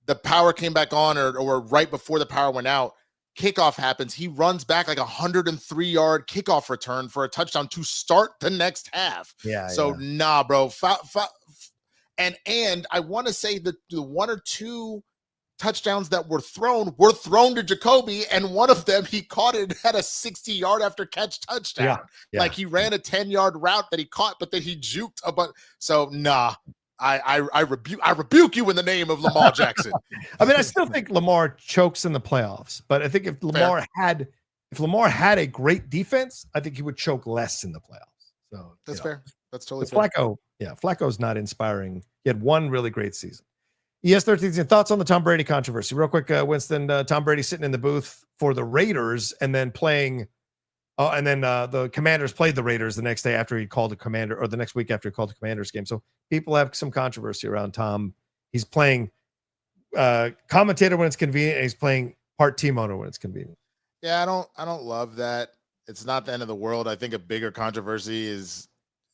the power came back on, or right before the power went out, kickoff happens. He runs back like 103-yard kickoff return for a touchdown to start the next half. Nah, bro. And I want to say that the one or two touchdowns that were thrown to Jacoby, and one of them he caught it at a 60-yard after catch touchdown. Like he ran a 10-yard route that he caught, but then he juked a bunch. So nah. I rebuke you in the name of Lamar Jackson. I mean, I still think Lamar chokes in the playoffs, but I think if Lamar had a great defense, I think he would choke less in the playoffs. So that's fair. That's totally fair. Flacco's not inspiring. He had one really great season. ES13, thoughts on the Tom Brady controversy? Real quick, Winston. Tom Brady sitting in the booth for the Raiders and then playing. And then the Commanders played the Raiders the next day after he called the Commander, or the next week after he called the Commanders game. So people have some controversy around Tom. He's playing commentator when it's convenient, and he's playing part team owner when it's convenient. Yeah, I don't love that. It's not the end of the world. I think a bigger controversy is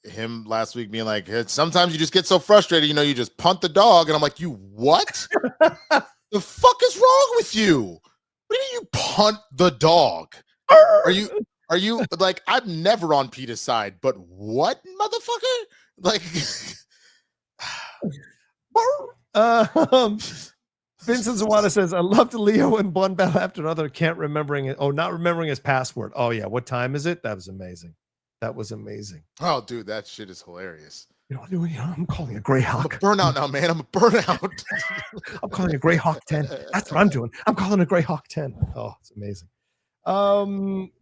him last week being like, sometimes you just get so frustrated, you just punt the dog, and I'm like, you what? The fuck is wrong with you? What do you punt the dog? Are you like, I'm never on Peter's side, but what, motherfucker? Like, Vincent Zawada says, I loved Leo and one battle after another, not remembering his password. Oh yeah, what time is it? That was amazing. Oh, dude, that shit is hilarious. I'm calling a Greyhawk. I'm a burnout now, man. I'm a burnout. I'm calling a Greyhawk 10. That's what I'm doing. I'm calling a Greyhawk 10. Oh, it's amazing.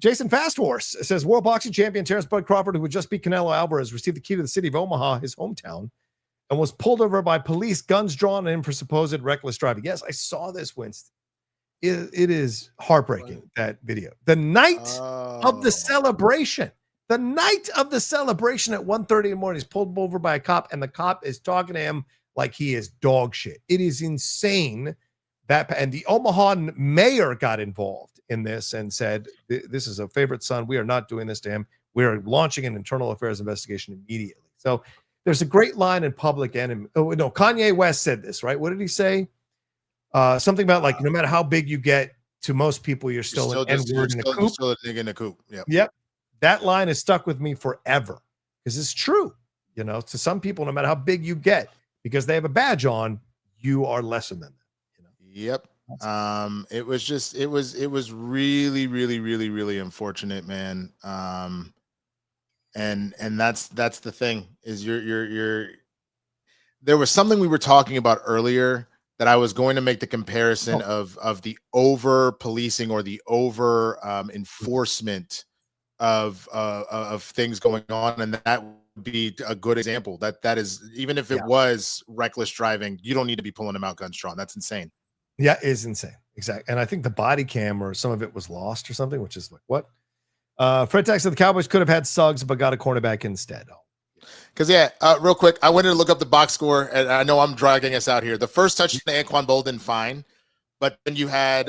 Jason Fast Horse says World Boxing Champion Terrence Bud Crawford, who would just beat Canelo Alvarez, received the key to the city of Omaha, his hometown, and was pulled over by police, guns drawn on him for supposed reckless driving. Yes, I saw this, Winston. It is heartbreaking, that video. The night of the celebration. The night of the celebration at 1:30 in the morning, he's pulled over by a cop, and the cop is talking to him like he is dog shit. It is insane. And the Omaha mayor got involved in this and said, this is a favorite son. We are not doing this to him. We are launching an internal affairs investigation immediately. So there's a great line in Public Enemy. Oh, no, Kanye West said this, right? What did he say? Something about like, no matter how big you get, to most people, you're still an N-word in a coop. Still a nigga in a coop. Yep. That line has stuck with me forever because it's true. To some people, no matter how big you get, because they have a badge on, you are lesser than them. Yep. It was really, really, really, really unfortunate, man. And that's the thing is there was something we were talking about earlier that I was going to make the comparison of the over policing or the over enforcement of things going on, and that would be a good example. That is, even if it was reckless driving, you don't need to be pulling them out guns drawn. That's insane. Yeah, it is insane. Exactly. And I think the body cam or some of it was lost or something, which is like, what? Fred Tex said the Cowboys could have had Suggs, but got a cornerback instead. Because, real quick, I wanted to look up the box score, and I know I'm dragging us out here. The first touchdown to Anquan Bolden, fine. But then you had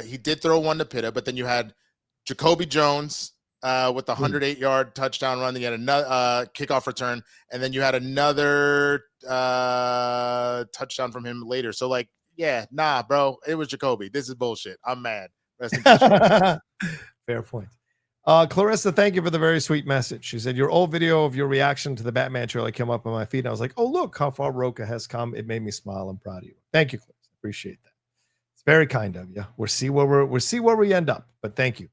he did throw one to Pitta, but then you had Jacoby Jones with the 108-yard touchdown run. Then you had another kickoff return, and then you had another touchdown from him later. So, bro, it was Jacoby. This is bullshit. I'm mad. Rest in peace. Fair point. Clarissa, thank you for the very sweet message. She said, your old video of your reaction to the Batman trailer came up on my feed. And I was like, oh, look how far Rocha has come. It made me smile. I'm proud of you. Thank you, Clarissa. Appreciate that. It's very kind of you. We'll see where we end up, but thank you.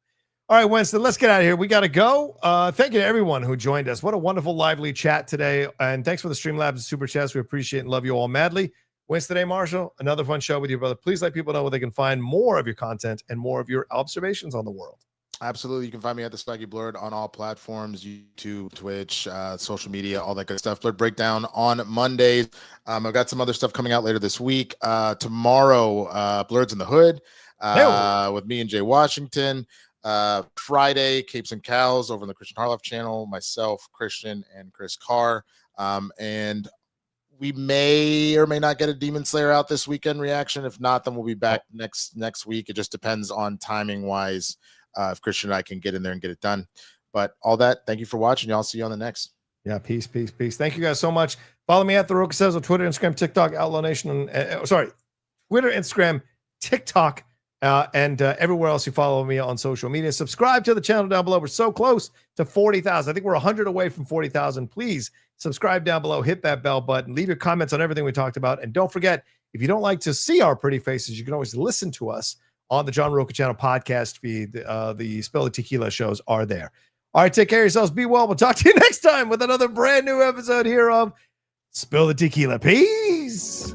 All right, Winston, let's get out of here. We got to go. Thank you to everyone who joined us. What a wonderful, lively chat today. And thanks for the Streamlabs and Super Chats. We appreciate and love you all madly. Winston A. Marshall, another fun show with you, brother. Please let people know where they can find more of your content and more of your observations on the world. Absolutely. You can find me at the Swaggy Blurred on all platforms, YouTube, Twitch, social media, all that good stuff. Blurred Breakdown on Mondays. I've got some other stuff coming out later this week. Tomorrow, Blurred's in the Hood with me and Jay Washington. Friday, Capes and Cows over on the Christian Harloff channel, myself, Christian, and Chris Carr. And we may or may not get a Demon Slayer out this weekend reaction. If not, then we'll be back next week. It just depends on timing wise. If Christian and I can get in there and get it done. But all that, thank you for watching. Y'all see you on the next. Yeah, peace. Thank you guys so much. Follow me at The Rocha Says on Twitter, Instagram, TikTok, Outlaw Nation, Twitter, Instagram, TikTok, and everywhere else you follow me on social media. Subscribe to the channel down below. We're so close to 40,000. I think we're 100 away from 40,000. Please subscribe down below. Hit that bell button. Leave your comments on everything we talked about. And don't forget, if you don't like to see our pretty faces, you can always listen to us on the John Rocha channel podcast feed. The Spill the Tequila shows are there. All right, take care of yourselves. Be well. We'll talk to you next time with another brand new episode here of Spill the Tequila. Peace.